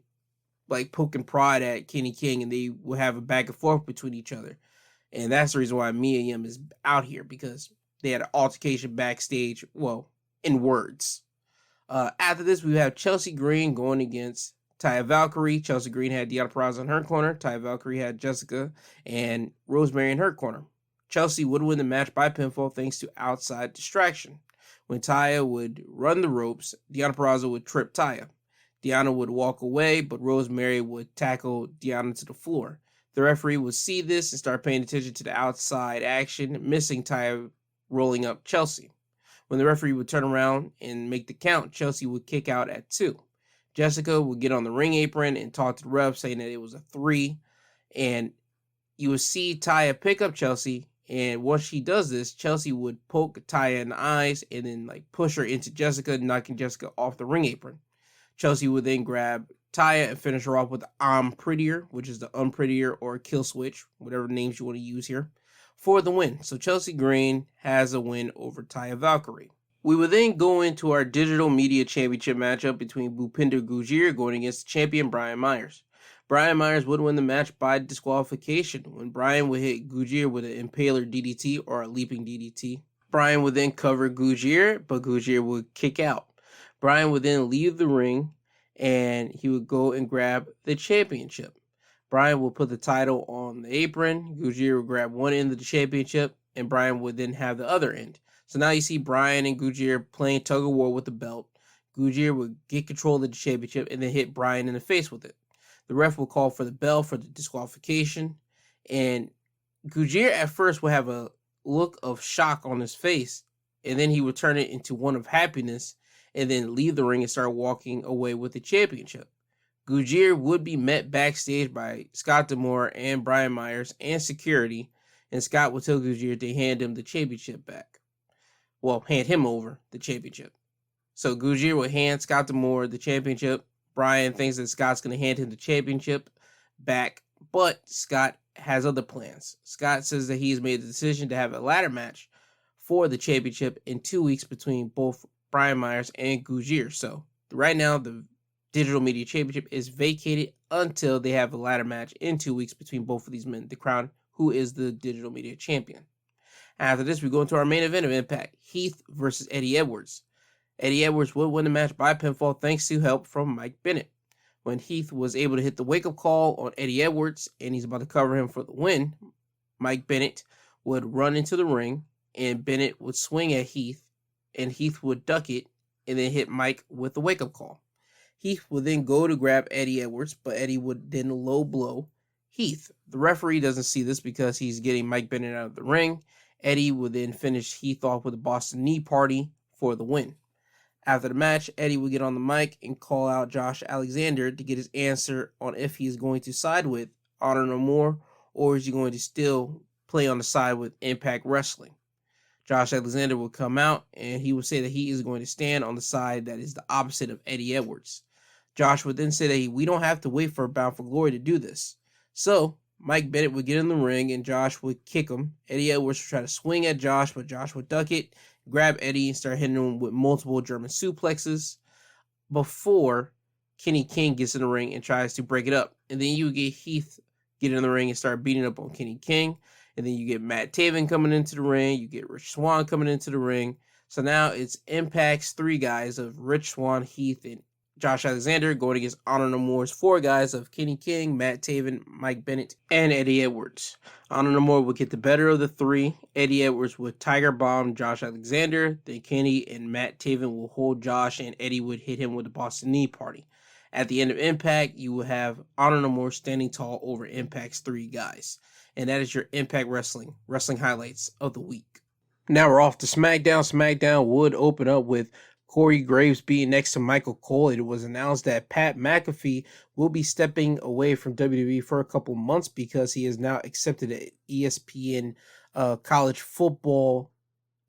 like poke and prod at Kenny King and they would have a back and forth between each other. And that's the reason why Mia Yim is out here, because they had an altercation backstage, well, in words. After this, we have Chelsea Green going against Taya Valkyrie. Chelsea Green had Deonna Purrazzo in her corner. Taya Valkyrie had Jessica and Rosemary in her corner. Chelsea would win the match by pinfall thanks to outside distraction. When Taya would run the ropes, Deonna Purrazzo would trip Taya. Deonna would walk away, but Rosemary would tackle Deonna to the floor. The referee would see this and start paying attention to the outside action, missing Taya rolling up Chelsea. When the referee would turn around and make the count, Chelsea would kick out at 2. Jessica would get on the ring apron and talk to the ref, saying that it was a 3. And you would see Taya pick up Chelsea, and once she does this, Chelsea would poke Taya in the eyes and then like push her into Jessica, knocking Jessica off the ring apron. Chelsea would then grab Taya and finish her off with the I'm Prettier, which is the Unprettier or Kill Switch, whatever names you want to use here, for the win. So Chelsea Green has a win over Taya Valkyrie. We would then go into our Digital Media Championship matchup between Bhupinder Gujjar going against the champion Brian Myers. Brian Myers would win the match by disqualification when Brian would hit Gujjar with an Impaler DDT or a Leaping DDT. Brian would then cover Gujjar, but Gujjar would kick out. Brian would then leave the ring and he would go and grab the championship. Brian would put the title on the apron. Gujjar would grab one end of the championship, and Brian would then have the other end. So now you see Brian and Gujjar playing tug of war with the belt. Gujjar would get control of the championship and then hit Brian in the face with it. The ref will call for the bell for the disqualification, and Gujjar at first would have a look of shock on his face, and then he would turn it into one of happiness and then leave the ring and start walking away with the championship. Gujjar would be met backstage by Scott D'Amore and Brian Myers and security, and Scott would tell Gujjar to hand him the championship back. Well, hand him over the championship. So Gujjar would hand Scott D'Amore the championship. Brian thinks that Scott's going to hand him the championship back, but Scott has other plans. Scott says that he's made the decision to have a ladder match for the championship in 2 weeks between both Brian Myers and Gujjar. So right now, the Digital Media Championship is vacated until they have a ladder match in 2 weeks between both of these men to crown who is the Digital Media Champion. After this, we go into our main event of Impact, Heath versus Eddie Edwards. Eddie Edwards would win the match by pinfall thanks to help from Mike Bennett. When Heath was able to hit the wake-up call on Eddie Edwards and he's about to cover him for the win, Mike Bennett would run into the ring and Bennett would swing at Heath and Heath would duck it and then hit Mike with the wake-up call. Heath would then go to grab Eddie Edwards, but Eddie would then low blow Heath. The referee doesn't see this because he's getting Mike Bennett out of the ring. Eddie would then finish Heath off with a Boston Knee Party for the win. After the match, Eddie would get on the mic and call out Josh Alexander to get his answer on if he is going to side with Honor No More or is he going to still play on the side with Impact Wrestling. Josh Alexander will come out and he will say that he is going to stand on the side that is the opposite of Eddie Edwards. Josh would then say that we don't have to wait for Bound for Glory to do this. So Mike Bennett would get in the ring and Josh would kick him. Eddie Edwards would try to swing at Josh, but Josh would duck it, grab Eddie, and start hitting him with multiple German suplexes before Kenny King gets in the ring and tries to break it up. And then you get Heath get in the ring and start beating up on Kenny King. And then you get Matt Taven coming into the ring. You get Rich Swann coming into the ring. So now it's Impact's 3 guys of Rich Swann, Heath, and Josh Alexander going against Honor No More's 4 guys of Kenny King, Matt Taven, Mike Bennett, and Eddie Edwards. Honor No More would get the better of the 3. Eddie Edwards would Tiger Bomb Josh Alexander. Then Kenny and Matt Taven will hold Josh, and Eddie would hit him with the Boston Knee Party. At the end of Impact, you will have Honor No More standing tall over Impact's 3 guys. And that is your Impact Wrestling highlights of the week. Now we're off to SmackDown. SmackDown would open up with Corey Graves being next to Michael Cole. It was announced that Pat McAfee will be stepping away from WWE for a couple months because he has now accepted an ESPN college football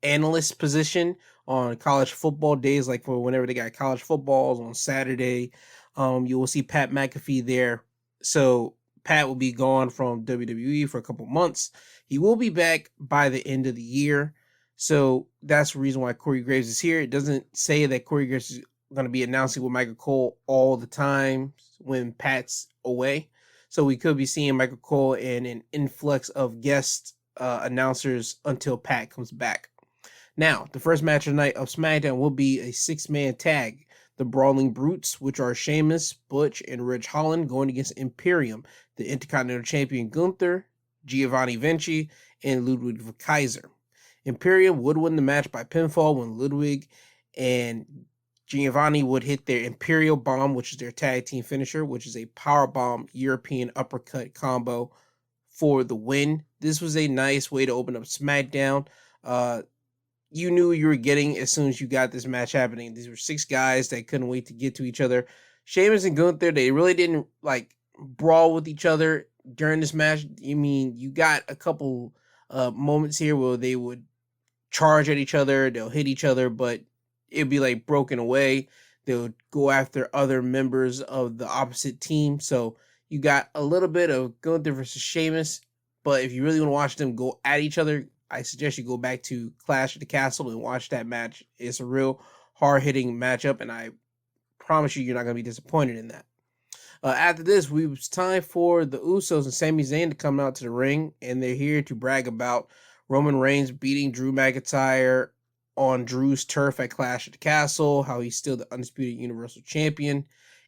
analyst position on college football days, like for whenever they got college footballs on Saturday. You will see Pat McAfee there. So Pat will be gone from WWE for a couple months. He will be back by the end of the year. So that's the reason why Corey Graves is here. It doesn't say that Corey Graves is going to be announcing with Michael Cole all the time when Pat's away. So we could be seeing Michael Cole and an influx of guest announcers until Pat comes back. Now, the first match of the night of SmackDown will be a 6-man tag. The Brawling Brutes, which are Sheamus, Butch, and Ridge Holland, going against Imperium, the Intercontinental Champion Gunther, Giovanni Vinci, and Ludwig Kaiser. Imperium would win the match by pinfall when Ludwig and Giovanni would hit their Imperial Bomb, which is their tag team finisher, which is a powerbomb European uppercut combo for the win. This was a nice way to open up SmackDown. You knew you were getting as soon as you got this match happening. These were 6 guys that couldn't wait to get to each other. Sheamus and Gunther, they really didn't brawl with each other during this match. I mean, you got a couple moments here where they would charge at each other, they'll hit each other, but it'd be broken away. They would go after other members of the opposite team. So you got a little bit of Gunther versus Sheamus, but if you really want to watch them go at each other, I suggest you go back to Clash at the Castle and watch that match. It's a real hard-hitting matchup, and I promise you're not going to be disappointed in that. After this, it's time for the Usos and Sami Zayn to come out to the ring, and they're here to brag about Roman Reigns beating Drew McIntyre on Drew's turf at Clash at the Castle, how he's still the undisputed Universal Champion,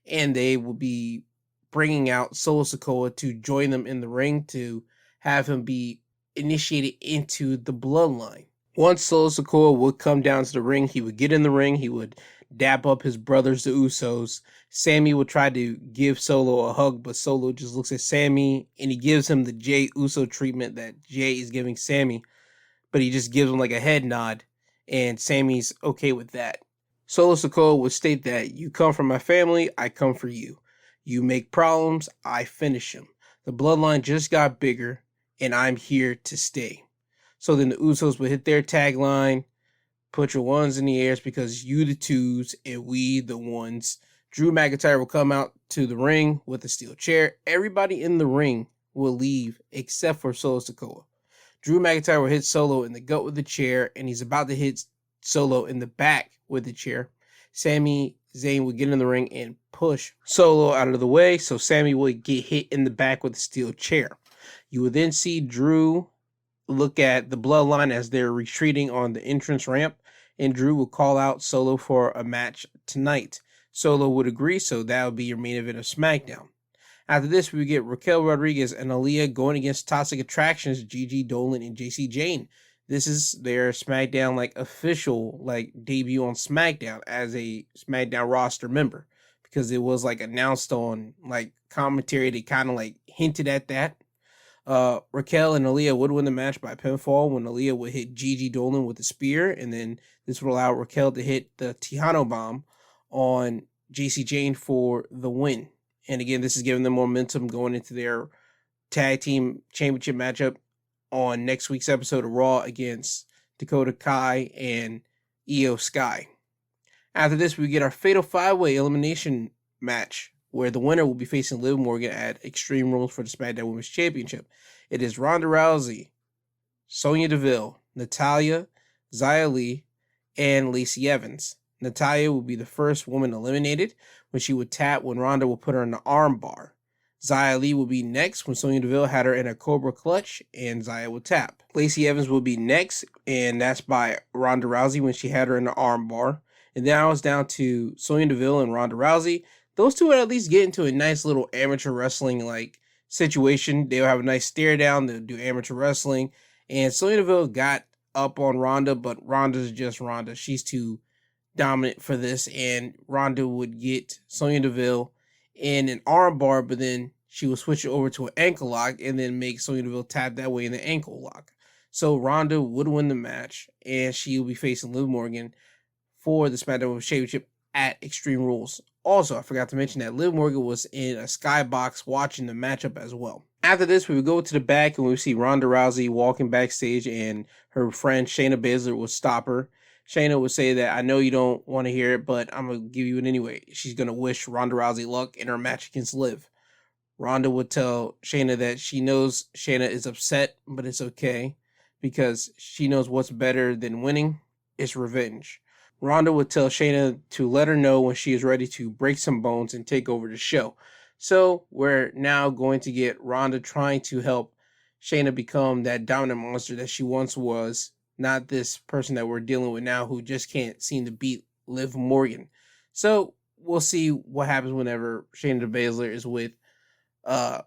and they will be bringing out Solo Sikoa to join them in the ring to have him be initiated into the bloodline. Once Solo Sikoa would come down to the ring, he would get in the ring, he would dap up his brothers, the Usos. Sammy would try to give Solo a hug, but Solo just looks at Sammy and he gives him the Jay Uso treatment that Jay is giving Sammy, but he just gives him a head nod, and Sammy's okay with that. Solo Sikoa would state that, "You come from my family, I come for you. You make problems, I finish them. The bloodline just got bigger, and I'm here to stay." So then the Usos would hit their tagline, "Put your ones in the airs because you the twos and we the ones." Drew McIntyre will come out to the ring with a steel chair. Everybody in the ring will leave except for Solo Sikoa. Drew McIntyre will hit Solo in the gut with the chair, and he's about to hit Solo in the back with the chair. Sami Zayn would get in the ring and push Solo out of the way, so Sami would get hit in the back with a steel chair. You would then see Drew look at the bloodline as they're retreating on the entrance ramp, and Drew will call out Solo for a match tonight. Solo would agree, so that would be your main event of SmackDown. After this, we get Raquel Rodriguez and Aaliyah going against Toxic Attractions, Gigi Dolan and JC Jane. This is their SmackDown official debut on SmackDown as a SmackDown roster member, because it was announced on commentary. They kind of hinted at that. Raquel and Aaliyah would win the match by pinfall when Aaliyah would hit Gigi Dolan with a spear, and then this would allow Raquel to hit the Tejano Bomb on JC Jane for the win. And again, this is giving them momentum going into their tag team championship matchup on next week's episode of Raw against Dakota Kai and Io Sky. After this, we get our Fatal 5-Way elimination match, where the winner will be facing Liv Morgan at Extreme Rules for the SmackDown Women's Championship. It is Ronda Rousey, Sonya Deville, Natalya, Xia Li, and Lacey Evans. Natalya will be the first woman eliminated when she would tap when Ronda will put her in the arm bar. Xia Li will be next when Sonya Deville had her in a Cobra Clutch and Xia will tap. Lacey Evans will be next, and that's by Ronda Rousey when she had her in the arm bar. And now it's down to Sonya Deville and Ronda Rousey. Those two would at least get into a nice little amateur wrestling like situation. They'll have a nice stare down. They'll do amateur wrestling. And Sonya Deville got up on Ronda, but Ronda's just Ronda. She's too dominant for this. And Ronda would get Sonya Deville in an arm bar, but then she will switch it over to an ankle lock and then make Sonya Deville tap that way in the ankle lock. So Ronda would win the match, and she will be facing Liv Morgan for the SmackDown Women's Championship at Extreme Rules. Also, I forgot to mention that Liv Morgan was in a skybox watching the matchup as well. After this, we would go to the back and we would see Ronda Rousey walking backstage, and her friend Shayna Baszler would stop her. Shayna would say that, I know you don't want to hear it, but I'm going to give you it anyway. She's going to wish Ronda Rousey luck in her match against Liv. Ronda would tell Shayna that she knows Shayna is upset, but it's okay because she knows what's better than winning. It's revenge. Ronda would tell Shayna to let her know when she is ready to break some bones and take over the show. So we're now going to get Ronda trying to help Shayna become that dominant monster that she once was, not this person that we're dealing with now who just can't seem to beat Liv Morgan. So we'll see what happens whenever Shayna Baszler is with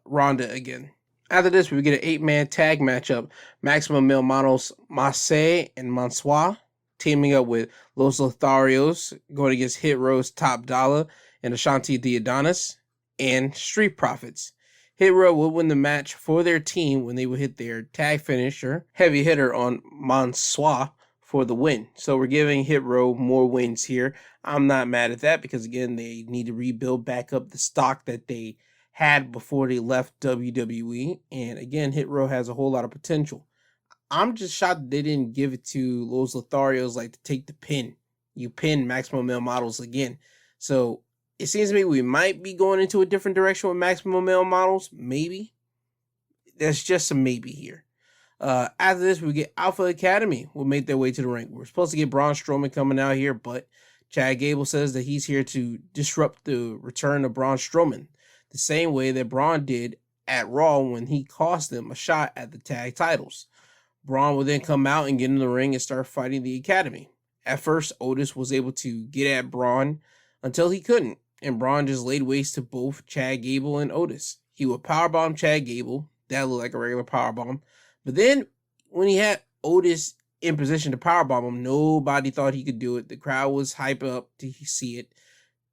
Ronda again. After this, we get an 8-man tag matchup. Maximum Male Models Marseille and Mansois teaming up with Los Lotharios, going against Hit Row's Top Dollar and Ashanti the Adonis, and Street Profits. Hit Row would win the match for their team when they would hit their tag finisher, Heavy Hitter, on Mansois for the win. So we're giving Hit Row more wins here. I'm not mad at that because, again, they need to rebuild back up the stock that they had before they left WWE. And, again, Hit Row has a whole lot of potential. I'm just shocked they didn't give it to Los Lotharios like to take the pin. You pin Maximum Male Models again. So it seems to me we might be going into a different direction with Maximum Male Models. Maybe. That's just a maybe here. After this, we get Alpha Academy will make their way to the ring. We're supposed to get Braun Strowman coming out here, but Chad Gable says that he's here to disrupt the return of Braun Strowman, the same way that Braun did at Raw when he cost them a shot at the tag titles. Braun would then come out and get in the ring and start fighting the Academy. At first, Otis was able to get at Braun until he couldn't, and Braun just laid waste to both Chad Gable and Otis. He would powerbomb Chad Gable. That looked like a regular powerbomb. But then, when he had Otis in position to powerbomb him, nobody thought he could do it. The crowd was hyped up to see it.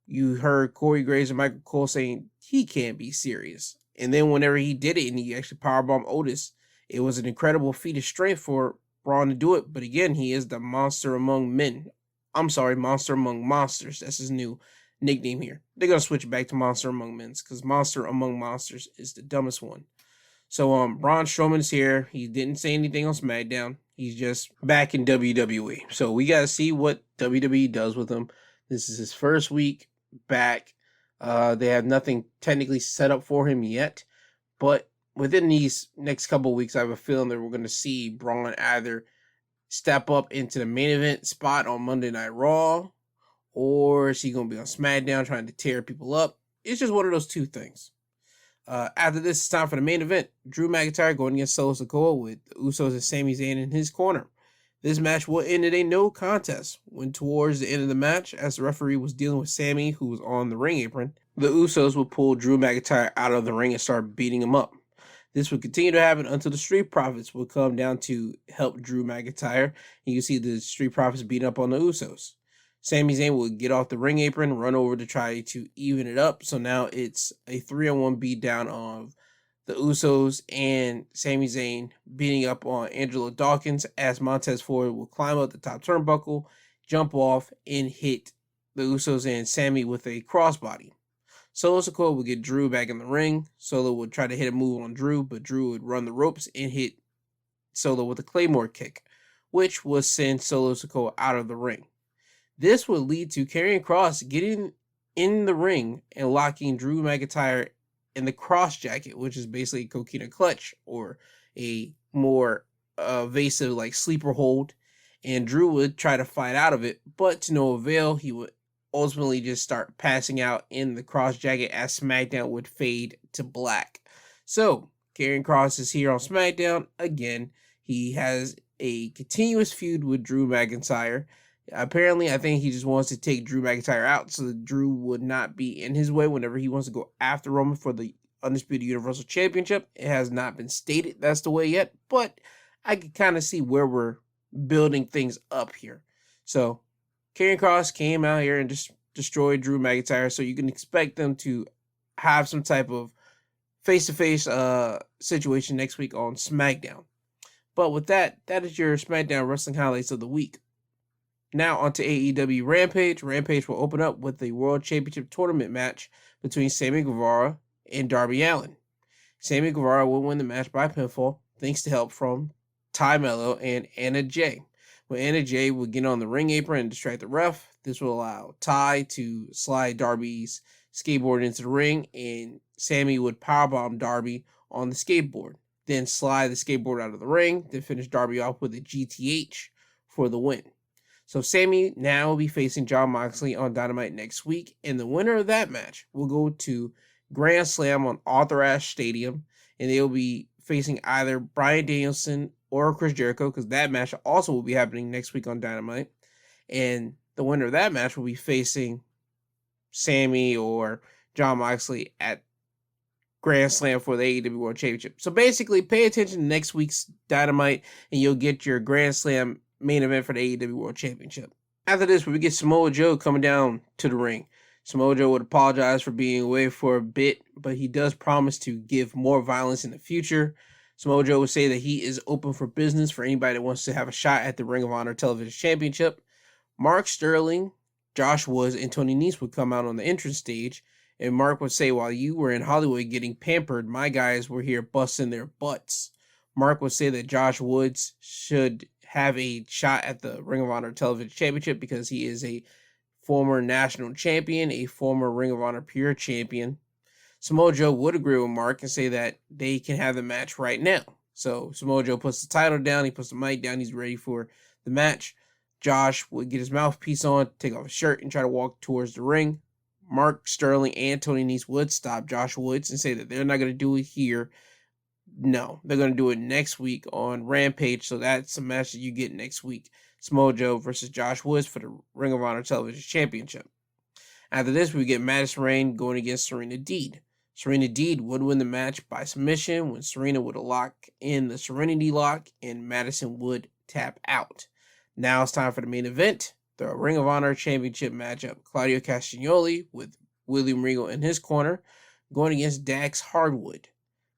You heard Corey Graves and Michael Cole saying, he can't be serious. And then whenever he did it and he actually powerbombed Otis, it was an incredible feat of strength for Braun to do it. But again, he is the monster among men. I'm sorry, monster among monsters. That's his new nickname here. They're going to switch it back to monster among men because monster among monsters is the dumbest one. So Braun Strowman is here. He didn't say anything on SmackDown. He's just back in WWE. So we got to see what WWE does with him. This is his first week back. They have nothing technically set up for him yet. But within these next couple of weeks, I have a feeling that we're going to see Braun either step up into the main event spot on Monday Night Raw, or is he going to be on SmackDown trying to tear people up? It's just one of those two things. After this, it's time for the main event. Drew McIntyre going against Solo Sikoa with the Usos and Sami Zayn in his corner. This match will end in a no contest. When towards the end of the match, as the referee was dealing with Sami, who was on the ring apron, the Usos would pull Drew McIntyre out of the ring and start beating him up. This would continue to happen until the Street Profits would come down to help Drew McIntyre. And you can see the Street Profits beating up on the Usos. Sami Zayn would get off the ring apron, run over to try to even it up. So now it's a 3-on-1 beatdown of the Usos and Sami Zayn beating up on Angelo Dawkins as Montez Ford will climb up the top turnbuckle, jump off, and hit the Usos and Sami with a crossbody. Solo Sikoa would get Drew back in the ring. Solo would try to hit a move on Drew, but Drew would run the ropes and hit Solo with a Claymore kick, which would send Solo Sikoa out of the ring. This would lead to Karrion Kross getting in the ring and locking Drew McIntyre in the cross jacket, which is basically a coquina clutch or a more evasive like sleeper hold. And Drew would try to fight out of it, but to no avail. He would ultimately just start passing out in the cross jacket as SmackDown would fade to black. So Karrion Kross is here on SmackDown again. He has a continuous feud with Drew McIntyre. Apparently, I think he just wants to take Drew McIntyre out so that Drew would not be in his way whenever he wants to go after Roman for the Undisputed Universal Championship. It has not been stated that's the way yet, but I can kind of see where we're building things up here. So, Karrion Kross came out here and just destroyed Drew McIntyre, so you can expect them to have some type of face-to-face situation next week on SmackDown. But with that is your SmackDown Wrestling Highlights of the week. Now onto AEW Rampage. Rampage will open up with the World Championship Tournament match between Sammy Guevara and Darby Allin. Sammy Guevara will win the match by pinfall thanks to help from Ty Mello and Anna Jay. When Anna Jay will get on the ring apron and distract the ref, this will allow Ty to slide Darby's skateboard into the ring, and Sammy would powerbomb Darby on the skateboard, then slide the skateboard out of the ring, then finish Darby off with a GTH for the win. So Sammy now will be facing Jon Moxley on Dynamite next week, and the winner of that match will go to Grand Slam on Arthur Ashe Stadium, and they will be facing either Bryan Danielson or Chris Jericho, because that match also will be happening next week on Dynamite, and the winner of that match will be facing Sammy or Jon Moxley at Grand Slam for the AEW World Championship. So basically, pay attention to next week's Dynamite, and you'll get your Grand Slam main event for the AEW World Championship. After this, we get Samoa Joe coming down to the ring. Samoa Joe would apologize for being away for a bit, but he does promise to give more violence in the future. Samoa Joe would say that he is open for business for anybody that wants to have a shot at the Ring of Honor Television Championship. Mark Sterling, Josh Woods, and Tony Nese would come out on the entrance stage, and Mark would say, while you were in Hollywood getting pampered, my guys were here busting their butts. Mark would say that Josh Woods should have a shot at the Ring of Honor Television Championship because he is a former national champion, a former Ring of Honor Pure champion. Samoa Joe would agree with Mark and say that they can have the match right now. So Samoa Joe puts the title down, he puts the mic down, he's ready for the match. Josh would get his mouthpiece on, take off his shirt, and try to walk towards the ring. Mark Sterling and Tony Nese would stop Josh Woods and say that they're not going to do it here. No, they're going to do it next week on Rampage, so that's a match that you get next week. Samoa Joe versus Josh Woods for the Ring of Honor Television Championship. After this, we get Madison Rayne going against Serena Deeb. Serena Deeb would win the match by submission when Serena would lock in the Serenity Lock and Madison would tap out. Now it's time for the main event, the Ring of Honor Championship matchup. Claudio Castagnoli with William Regal in his corner going against Dax Hardwood.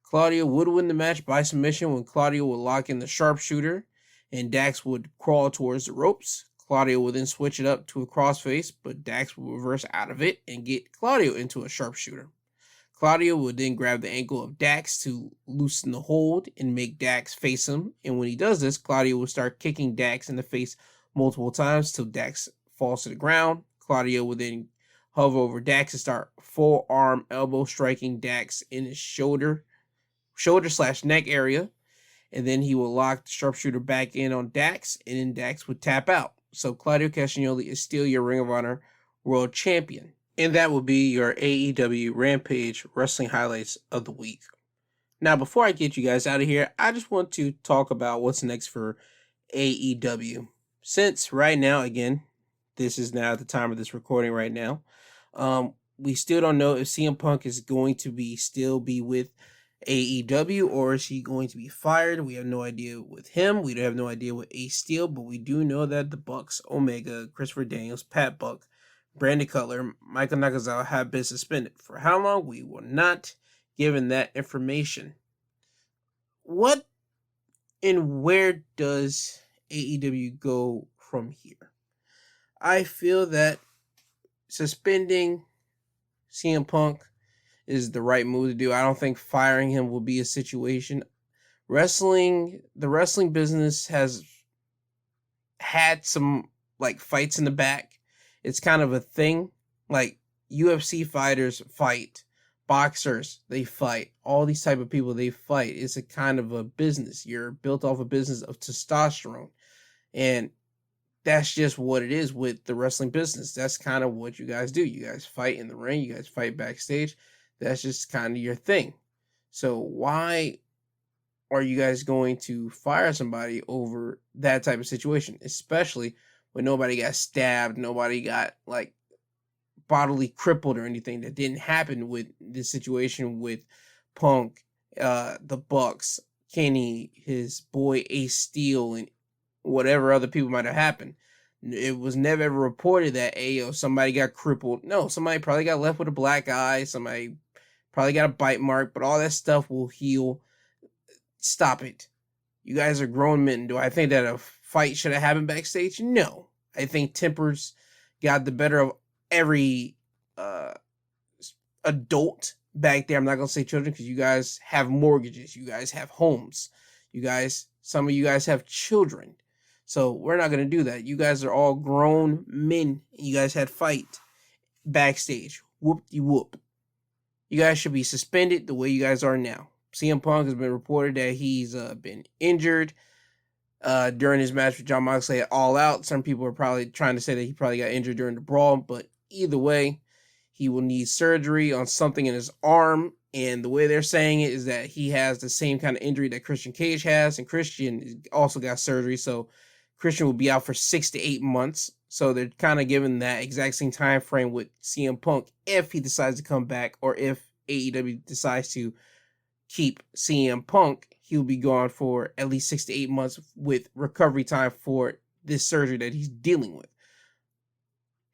Claudio would win the match by submission when Claudio would lock in the sharpshooter and Dax would crawl towards the ropes. Claudio would then switch it up to a crossface, but Dax would reverse out of it and get Claudio into a sharpshooter. Claudio would then grab the ankle of Dax to loosen the hold and make Dax face him, and when he does this, Claudio will start kicking Dax in the face multiple times till Dax falls to the ground. Claudio would then hover over Dax and start full arm elbow striking Dax in his shoulder/neck area, and then he will lock the sharpshooter back in on Dax, and then Dax would tap out. So Claudio Castagnoli is still your Ring of Honor World Champion. And that will be your AEW Rampage Wrestling Highlights of the week. Now, before I get you guys out of here, I just want to talk about what's next for AEW. Since right now, again, this is now the time of this recording right now, we still don't know if CM Punk is going to still be with AEW or is he going to be fired. We have no idea with him. We have no idea with Ace Steel, but we do know that the Bucks, Omega, Christopher Daniels, Pat Buck, Brandon Cutler, Michael Nakazawa have been suspended. For how long? We were not given that information. What and where does AEW go from here? I feel that suspending CM Punk is the right move to do. I don't think firing him will be a situation. The wrestling business has had some like fights in the back. It's kind of a thing. Like UFC fighters fight, boxers they fight, all these type of people they fight. It's a kind of a business. You're built off a business of testosterone, and that's just what it is with the wrestling business. That's kind of what you guys do. You guys fight in the ring. You guys fight backstage. That's just kind of your thing. So why are you guys going to fire somebody over that type of situation, especially when nobody got stabbed, nobody got like bodily crippled or anything? That didn't happen with this situation with Punk, the Bucks, Kenny, his boy Ace Steel, and whatever other people might have happened. It was never ever reported that somebody got crippled. No, somebody probably got left with a black eye, somebody probably got a bite mark, but all that stuff will heal. Stop it. You guys are grown men. Do I think that a fight should have happened backstage? No. I think tempers got the better of every adult back there. I'm not going to say children because you guys have mortgages. You guys have homes. Some of you guys have children. So we're not going to do that. You guys are all grown men. You guys had fight backstage. Whoop-de-whoop. You guys should be suspended the way you guys are now. CM Punk has been reported that he's been injured during his match with Jon Moxley at All Out. Some people are probably trying to say that he probably got injured during the brawl, but either way, he will need surgery on something in his arm. And the way they're saying it is that he has the same kind of injury that Christian Cage has, and Christian also got surgery. So Christian will be out for 6 to 8 months. So they're kind of giving that exact same time frame with CM Punk if he decides to come back, or if AEW decides to keep CM Punk, he'll be gone for at least 6 to 8 months with recovery time for this surgery that he's dealing with.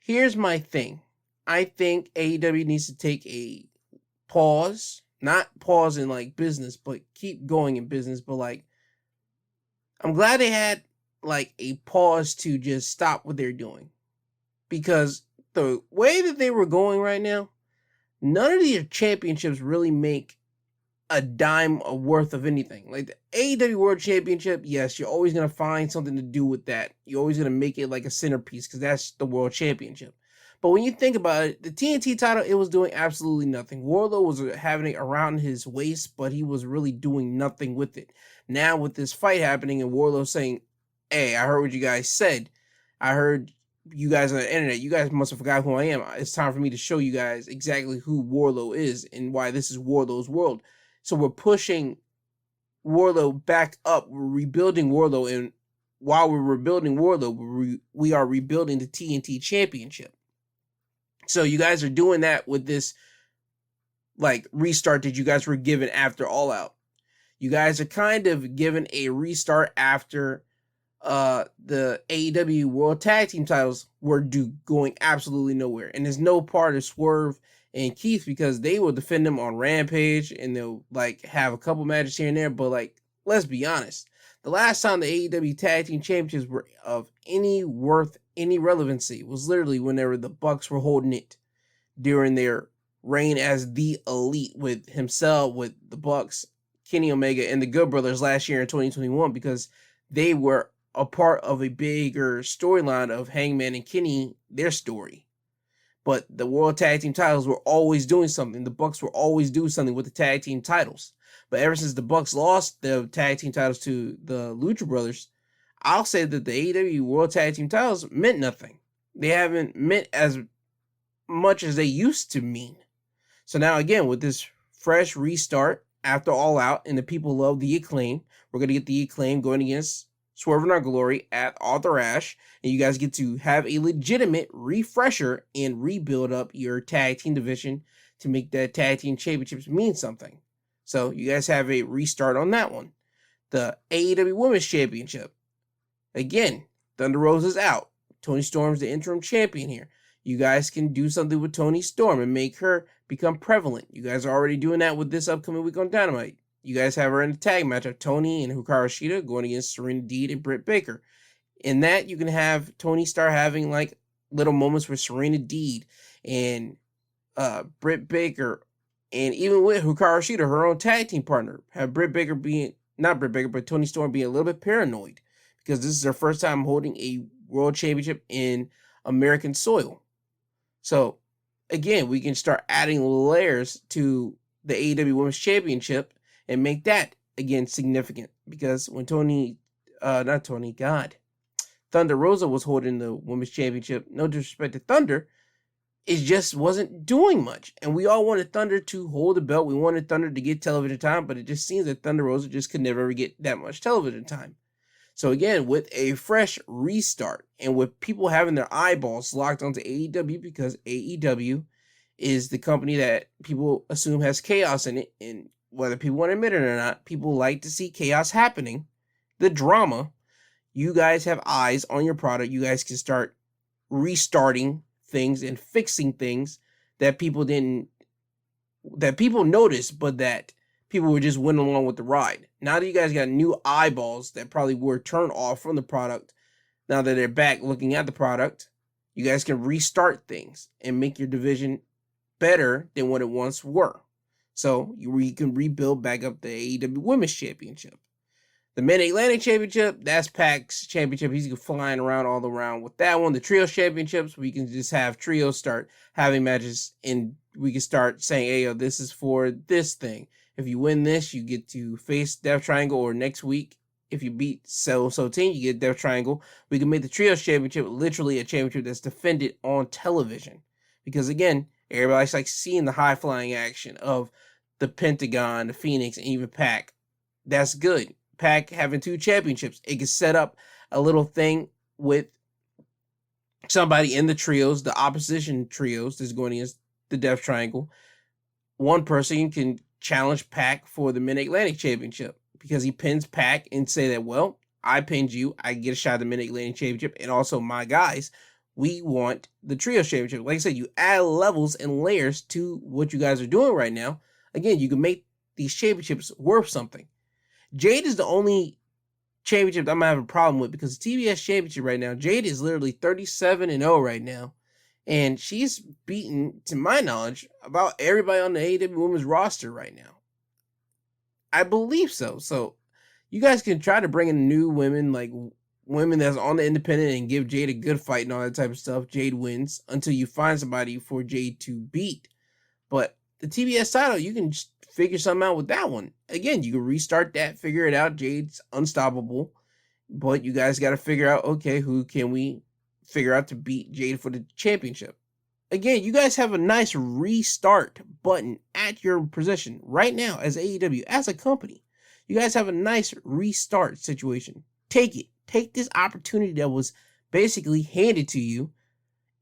Here's my thing. I think AEW needs to take a pause, not pause in like business, but keep going in business. But like, I'm glad they had like a pause to just stop what they're doing, because the way that they were going right now, none of these championships really make a dime worth of anything. Like the AEW World Championship, yes, you're always going to find something to do with that. You're always going to make it like a centerpiece because that's the World Championship. But when you think about it, the TNT title, it was doing absolutely nothing. Wardlow was having it around his waist, but he was really doing nothing with it. Now with this fight happening and Wardlow saying, hey, I heard what you guys said. I heard you guys on the internet. You guys must have forgot who I am. It's time for me to show you guys exactly who Wardlow is and why this is Wardlow's world. So we're pushing Wardlow back up. We're rebuilding Wardlow, and while we're rebuilding Wardlow, we are rebuilding the TNT Championship. So you guys are doing that with this like restart that you guys were given after All Out. You guys are kind of given a restart after the AEW World Tag Team titles were going absolutely nowhere. And there's no part of Swerve and Keith because they will defend them on Rampage and they'll like have a couple matches here and there. But like, let's be honest. The last time the AEW Tag Team Championships were of any worth, any relevancy was literally whenever the Bucks were holding it during their reign as the Elite with himself, with the Bucks, Kenny Omega, and the Good Brothers last year in 2021, because they were a part of a bigger storyline of Hangman and Kenny, their story. But the World Tag Team titles were always doing something. The Bucks were always doing something with the tag team titles. But ever since the Bucks lost the tag team titles to the Lucha Brothers, I'll say that the AEW World Tag Team titles meant nothing. They haven't meant as much as they used to mean. So now again, with this fresh restart after All Out, and the people love the Acclaim, we're going to get the Acclaim going against Swerve in Our Glory at Arthur Ashe, and you guys get to have a legitimate refresher and rebuild up your tag team division to make that tag team championships mean something. So you guys have a restart on that one. The AEW Women's Championship. Again, Thunder Rosa's out. Toni Storm's the interim champion here. You guys can do something with Toni Storm and make her become prevalent. You guys are already doing that with this upcoming week on Dynamite. You guys have her in a tag match of Toni and Hikaru Shida going against Serena Deeb and Britt Baker. In that, you can have Toni start having like little moments with Serena Deeb and Britt Baker, and even with Hikaru Shida, her own tag team partner. Have Britt Baker being not Britt Baker, but Toni Storm being a little bit paranoid because this is her first time holding a world championship in American soil. So, again, we can start adding layers to the AEW Women's Championship and make that, again, significant. Because when Thunder Rosa was holding the Women's Championship, no disrespect to Thunder, it just wasn't doing much. And we all wanted Thunder to hold the belt. We wanted Thunder to get television time, but it just seems that Thunder Rosa just could never get that much television time. So again, with a fresh restart and with people having their eyeballs locked onto AEW because AEW is the company that people assume has chaos in it, and whether people want to admit it or not, people like to see chaos happening, the drama. You guys have eyes on your product. You guys can start restarting things and fixing things that people noticed, but that people were just went along with the ride. Now that you guys got new eyeballs that probably were turned off from the product, now that they're back looking at the product, you guys can restart things and make your division better than what it once were. So you can rebuild back up the AEW Women's Championship. The Mid-Atlantic Championship, that's Pac's championship. He's flying around all around with that one. The Trios Championships, we can just have trios start having matches, and we can start saying, hey, yo, this is for this thing. If you win this, you get to face Death Triangle, or next week, if you beat so team, you get Death Triangle. We can make the Trios Championship literally a championship that's defended on television. Because again, everybody's like seeing the high-flying action of the Pentagon, the Phoenix, and even Pac. That's good. Pac having 2 championships. It can set up a little thing with somebody in the trios, the opposition trios that's going against the Death Triangle. One person can challenge Pac for the Mid-Atlantic Championship because he pins Pac and say that, well, I pinned you. I get a shot at the Mid-Atlantic Championship, and also my guys, we want the Trios Championship. Like I said, you add levels and layers to what you guys are doing right now. Again, you can make these championships worth something. Jade is the only championship that I'm having a problem with because the TBS championship right now, Jade is literally 37-0 right now. And she's beaten, to my knowledge, about everybody on the AEW Women's roster right now. I believe so. So you guys can try to bring in new women, like women that's on the independent, and give Jade a good fight and all that type of stuff. Jade wins until you find somebody for Jade to beat. But the TBS title, you can just figure something out with that one. Again, you can restart that, figure it out. Jade's unstoppable. But you guys got to figure out, okay, who can we figure out to beat Jade for the championship? Again, you guys have a nice restart button at your position right now as AEW, as a company. You guys have a nice restart situation. Take it. Take this opportunity that was basically handed to you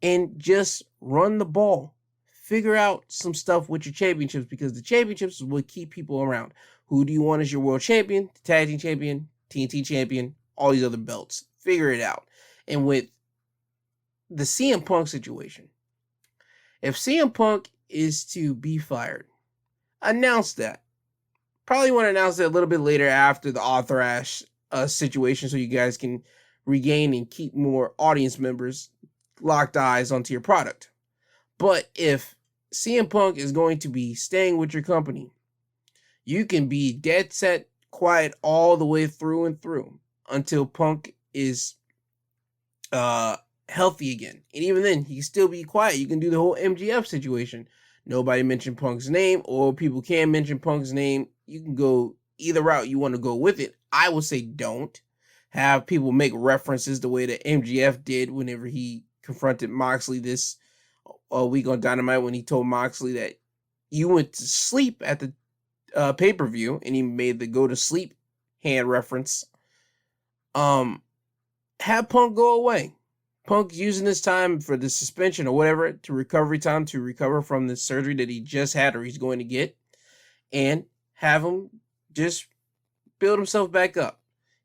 and just run the ball. Figure out some stuff with your championships, because the championships is what keep people around. Who do you want as your world champion, the tag team champion, TNT champion, all these other belts? Figure it out. And with the CM Punk situation, if CM Punk is to be fired, announce that. Probably want to announce it a little bit later after the Arthur Ashe situation, so you guys can regain and keep more audience members locked eyes onto your product. But if CM Punk is going to be staying with your company, you can be dead set quiet all the way through and through until Punk is healthy again. And even then, he can still be quiet. You can do the whole MGF situation. Nobody mentioned Punk's name, or people can mention Punk's name. You can go either route you want to go with it. I would say don't. Have people make references the way that MGF did whenever he confronted Moxley this week on Dynamite, when he told Moxley that you went to sleep at the pay-per-view, and he made the go to sleep hand reference. Have Punk go away. Punk's using this time for the suspension or whatever to recovery time to recover from the surgery that he just had or he's going to get, and have him just build himself back up.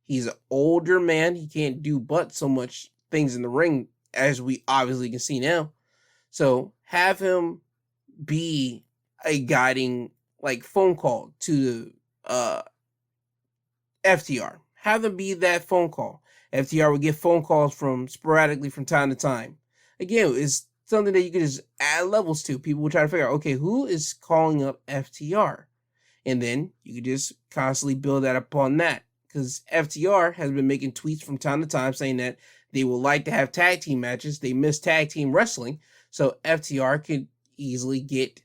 He's an older man. He can't do but so much things in the ring, as we obviously can see now. So have him be a guiding phone call to the FTR. Have him be that phone call. FTR will get phone calls from sporadically from time to time. Again, it's something that you can just add levels to. People will try to figure out, okay, who is calling up FTR? And then you can just constantly build that upon that. Because FTR has been making tweets from time to time saying that they would like to have tag team matches. They miss tag team wrestling. So FTR could easily get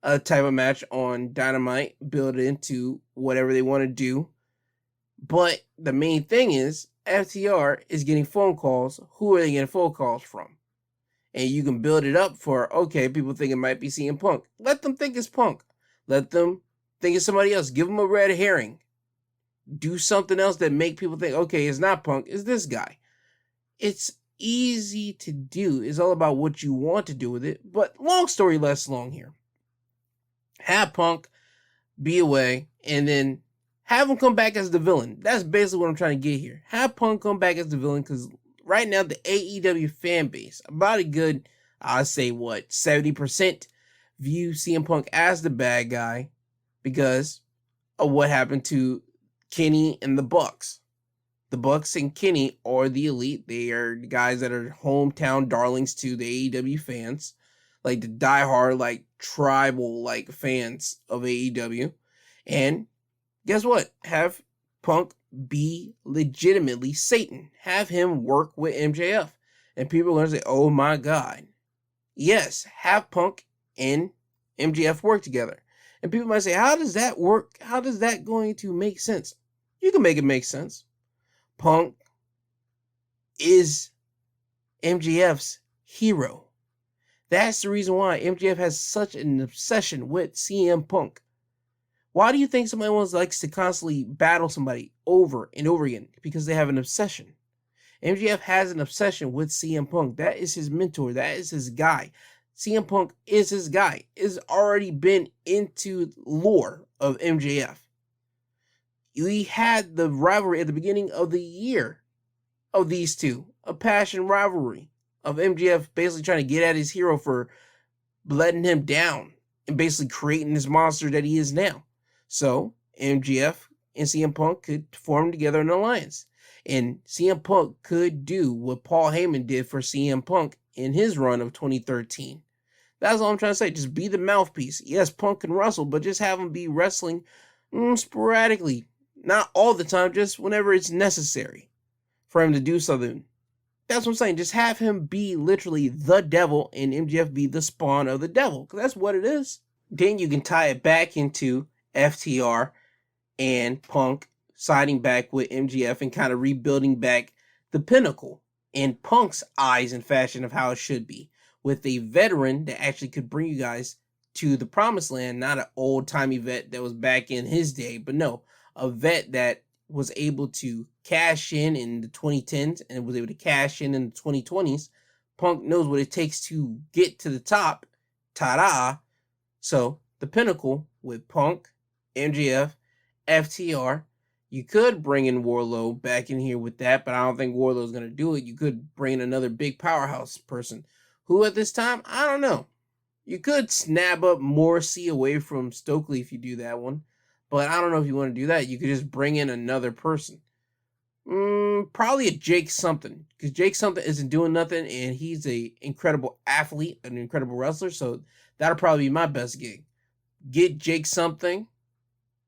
a type of match on Dynamite, build it into whatever they want to do. But the main thing is FTR is getting phone calls. Who are they getting phone calls from? And you can build it up for, okay, people think it might be CM Punk. Let them think it's Punk. Let them think it's somebody else. Give them a red herring. Do something else that make people think, okay, it's not Punk, it's this guy. It's easy to do. It's all about what you want to do with it. But long story less long here. Have Punk be away and then have him come back as the villain. That's basically what I'm trying to get here. Have Punk come back as the villain, because right now the AEW fan base, about a good, I'd say 70% view CM Punk as the bad guy because of what happened to Kenny and the Bucks. The Bucks and Kenny are the elite. They are the guys that are hometown darlings to the AEW fans, like the diehard, tribal, fans of AEW. And guess what? Have Punk be legitimately Satan. Have him work with MJF. And people are going to say, oh my God. Yes, have Punk and MJF work together. And people might say, how does that work? How does that going to make sense? You can make it make sense. Punk is MJF's hero. That's the reason why MJF has such an obsession with CM Punk. Why do you think somebody likes to constantly battle somebody over and over again? Because they have an obsession. MJF has an obsession with CM Punk. That is his mentor. That is his guy. CM Punk is his guy. It's already been into lore of MJF. We had the rivalry at the beginning of the year of these two. A passion rivalry of MJF basically trying to get at his hero for letting him down and basically creating this monster that he is now. So MJF and CM Punk could form together an alliance. And CM Punk could do what Paul Heyman did for CM Punk in his run of 2013. That's all I'm trying to say. Just be the mouthpiece. Yes, Punk can wrestle, but just have him be wrestling sporadically. Not all the time, just whenever it's necessary for him to do something. That's what I'm saying. Just have him be literally the devil and MJF be the spawn of the devil. Because that's what it is. Then you can tie it back into FTR and Punk siding back with MJF and kind of rebuilding back the pinnacle in Punk's eyes and fashion of how it should be. With a veteran that actually could bring you guys to the promised land. Not an old-timey vet that was back in his day. But no, a vet that was able to cash in the 2010s and was able to cash in the 2020s. Punk knows what it takes to get to the top. Ta-da! So, the pinnacle with Punk, MJF, FTR. You could bring in Wardlow back in here with that, but I don't think Wardlow's going to do it. You could bring in another big powerhouse person. Who at this time? I don't know. You could snap up Morrissey away from Stokely if you do that one. But I don't know if you want to do that. You could just bring in another person. Probably a Jake something. Because Jake something isn't doing nothing. And he's an incredible athlete. An incredible wrestler. So that'll probably be my best gig. Get Jake something.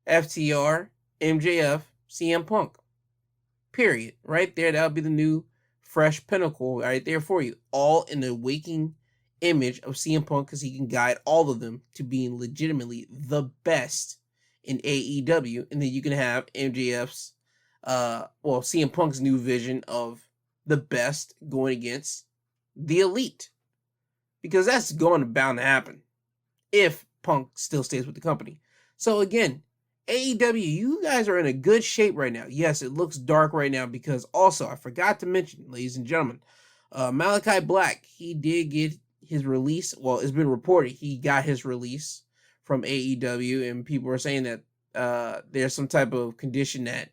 FTR. MJF. CM Punk. Period. Right there. That'll be the new fresh pinnacle right there for you. All in the waking image of CM Punk. Because he can guide all of them to being legitimately the best in AEW, and then you can have MJF's, CM Punk's new vision of the best going against the elite, because that's bound to happen if Punk still stays with the company. So again, AEW, you guys are in a good shape right now. Yes, it looks dark right now because also I forgot to mention, ladies and gentlemen, Malachi Black, he did get his release. Well, it's been reported he got his release from AEW, and people are saying that there's some type of condition that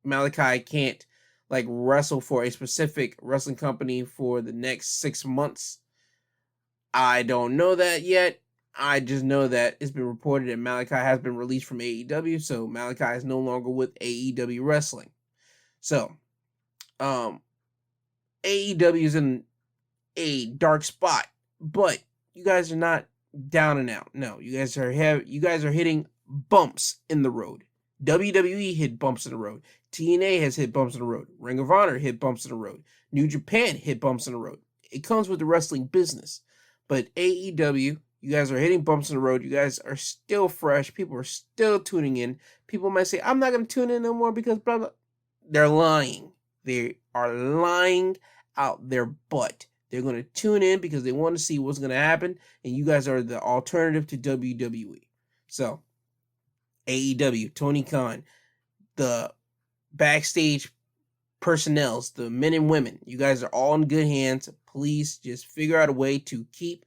Malachi can't wrestle for a specific wrestling company for the next 6 months. I don't know that yet. I just know that it's been reported that Malachi has been released from AEW, so Malachi is no longer with AEW Wrestling. So, AEW is in a dark spot, but you guys are not down and out. No, you guys are hitting bumps in the road. WWE hit bumps in the road. TNA has hit bumps in the road. Ring of Honor hit bumps in the road. New Japan hit bumps in the road. It comes with the wrestling business. But AEW, you guys are hitting bumps in the road. You guys are still fresh. People are still tuning in. People might say, I'm not going to tune in no more because blah, blah. They're lying. They are lying out their butt. They're going to tune in because they want to see what's going to happen. And you guys are the alternative to WWE. So, AEW, Tony Khan, the backstage personnels, the men and women, you guys are all in good hands. Please just figure out a way to keep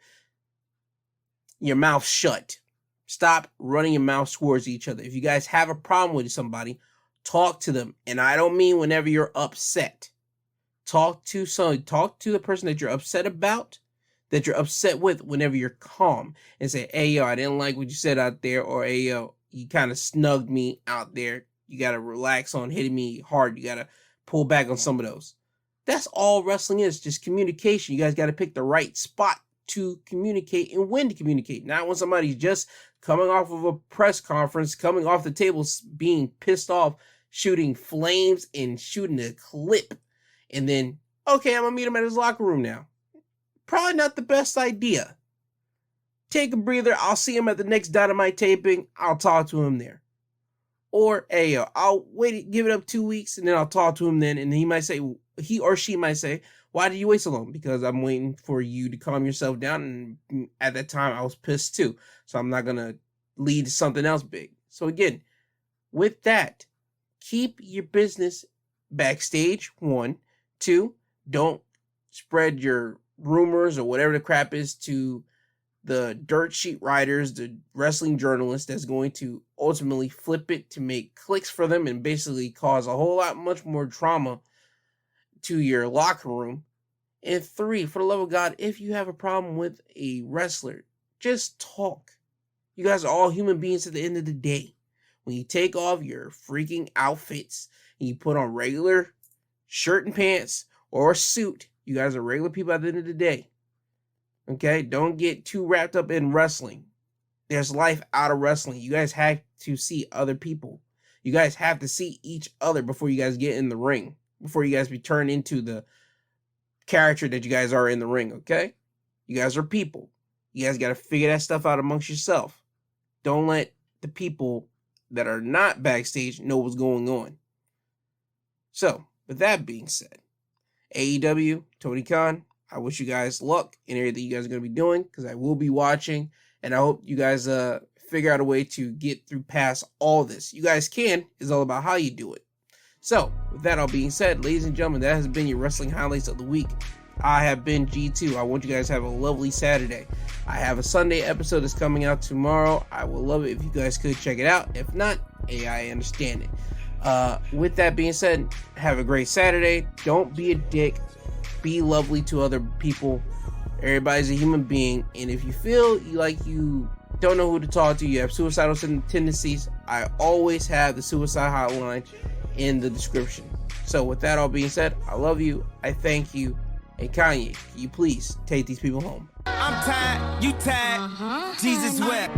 your mouth shut. Stop running your mouth towards each other. If you guys have a problem with somebody, talk to them. And I don't mean whenever you're upset. Talk to the person that you're upset about, that you're upset with whenever you're calm. And say, hey, yo, I didn't like what you said out there. Or, hey, yo, you kind of snugged me out there. You got to relax on hitting me hard. You got to pull back on some of those. That's all wrestling is, just communication. You guys got to pick the right spot to communicate and when to communicate. Not when somebody's just coming off of a press conference, coming off the table, being pissed off, shooting flames and shooting a clip. And then, okay, I'm going to meet him at his locker room now. Probably not the best idea. Take a breather. I'll see him at the next Dynamite taping. I'll talk to him there. Or, hey, I'll wait, give it up 2 weeks, and then I'll talk to him then. And he or she might say, why did you wait so long? Because I'm waiting for you to calm yourself down. And at that time, I was pissed too. So I'm not going to lead to something else big. So again, with that, keep your business backstage, 1. 2, don't spread your rumors or whatever the crap is to the dirt sheet writers, the wrestling journalists that's going to ultimately flip it to make clicks for them and basically cause a whole lot much more drama to your locker room. And 3, for the love of God, if you have a problem with a wrestler, just talk. You guys are all human beings at the end of the day. When you take off your freaking outfits and you put on regular shirt and pants or a suit, you guys are regular people at the end of the day. Okay? Don't get too wrapped up in wrestling. There's life out of wrestling. You guys have to see other people. You guys have to see each other before you guys get in the ring. Before you guys be turned into the character that you guys are in the ring, okay? You guys are people. You guys got to figure that stuff out amongst yourself. Don't let the people that are not backstage know what's going on. So, with that being said, AEW, Tony Khan, I wish you guys luck in everything you guys are going to be doing, because I will be watching, and I hope you guys figure out a way to get through past all this. You guys can. It's all about how you do it. So, with that all being said, ladies and gentlemen, that has been your wrestling highlights of the week. I have been G2. I want you guys to have a lovely Saturday. I have a Sunday episode that's coming out tomorrow. I will love it if you guys could check it out. If not, I understand it. With that being said, have a great Saturday. Don't be a dick. Be lovely to other people. Everybody's a human being. And if you feel you don't know who to talk to, you have suicidal tendencies, I always have the suicide hotline in the description. So with that all being said, I love you. I thank you. And Kanye, can you please take these people home? I'm tired, you tired, Jesus wept.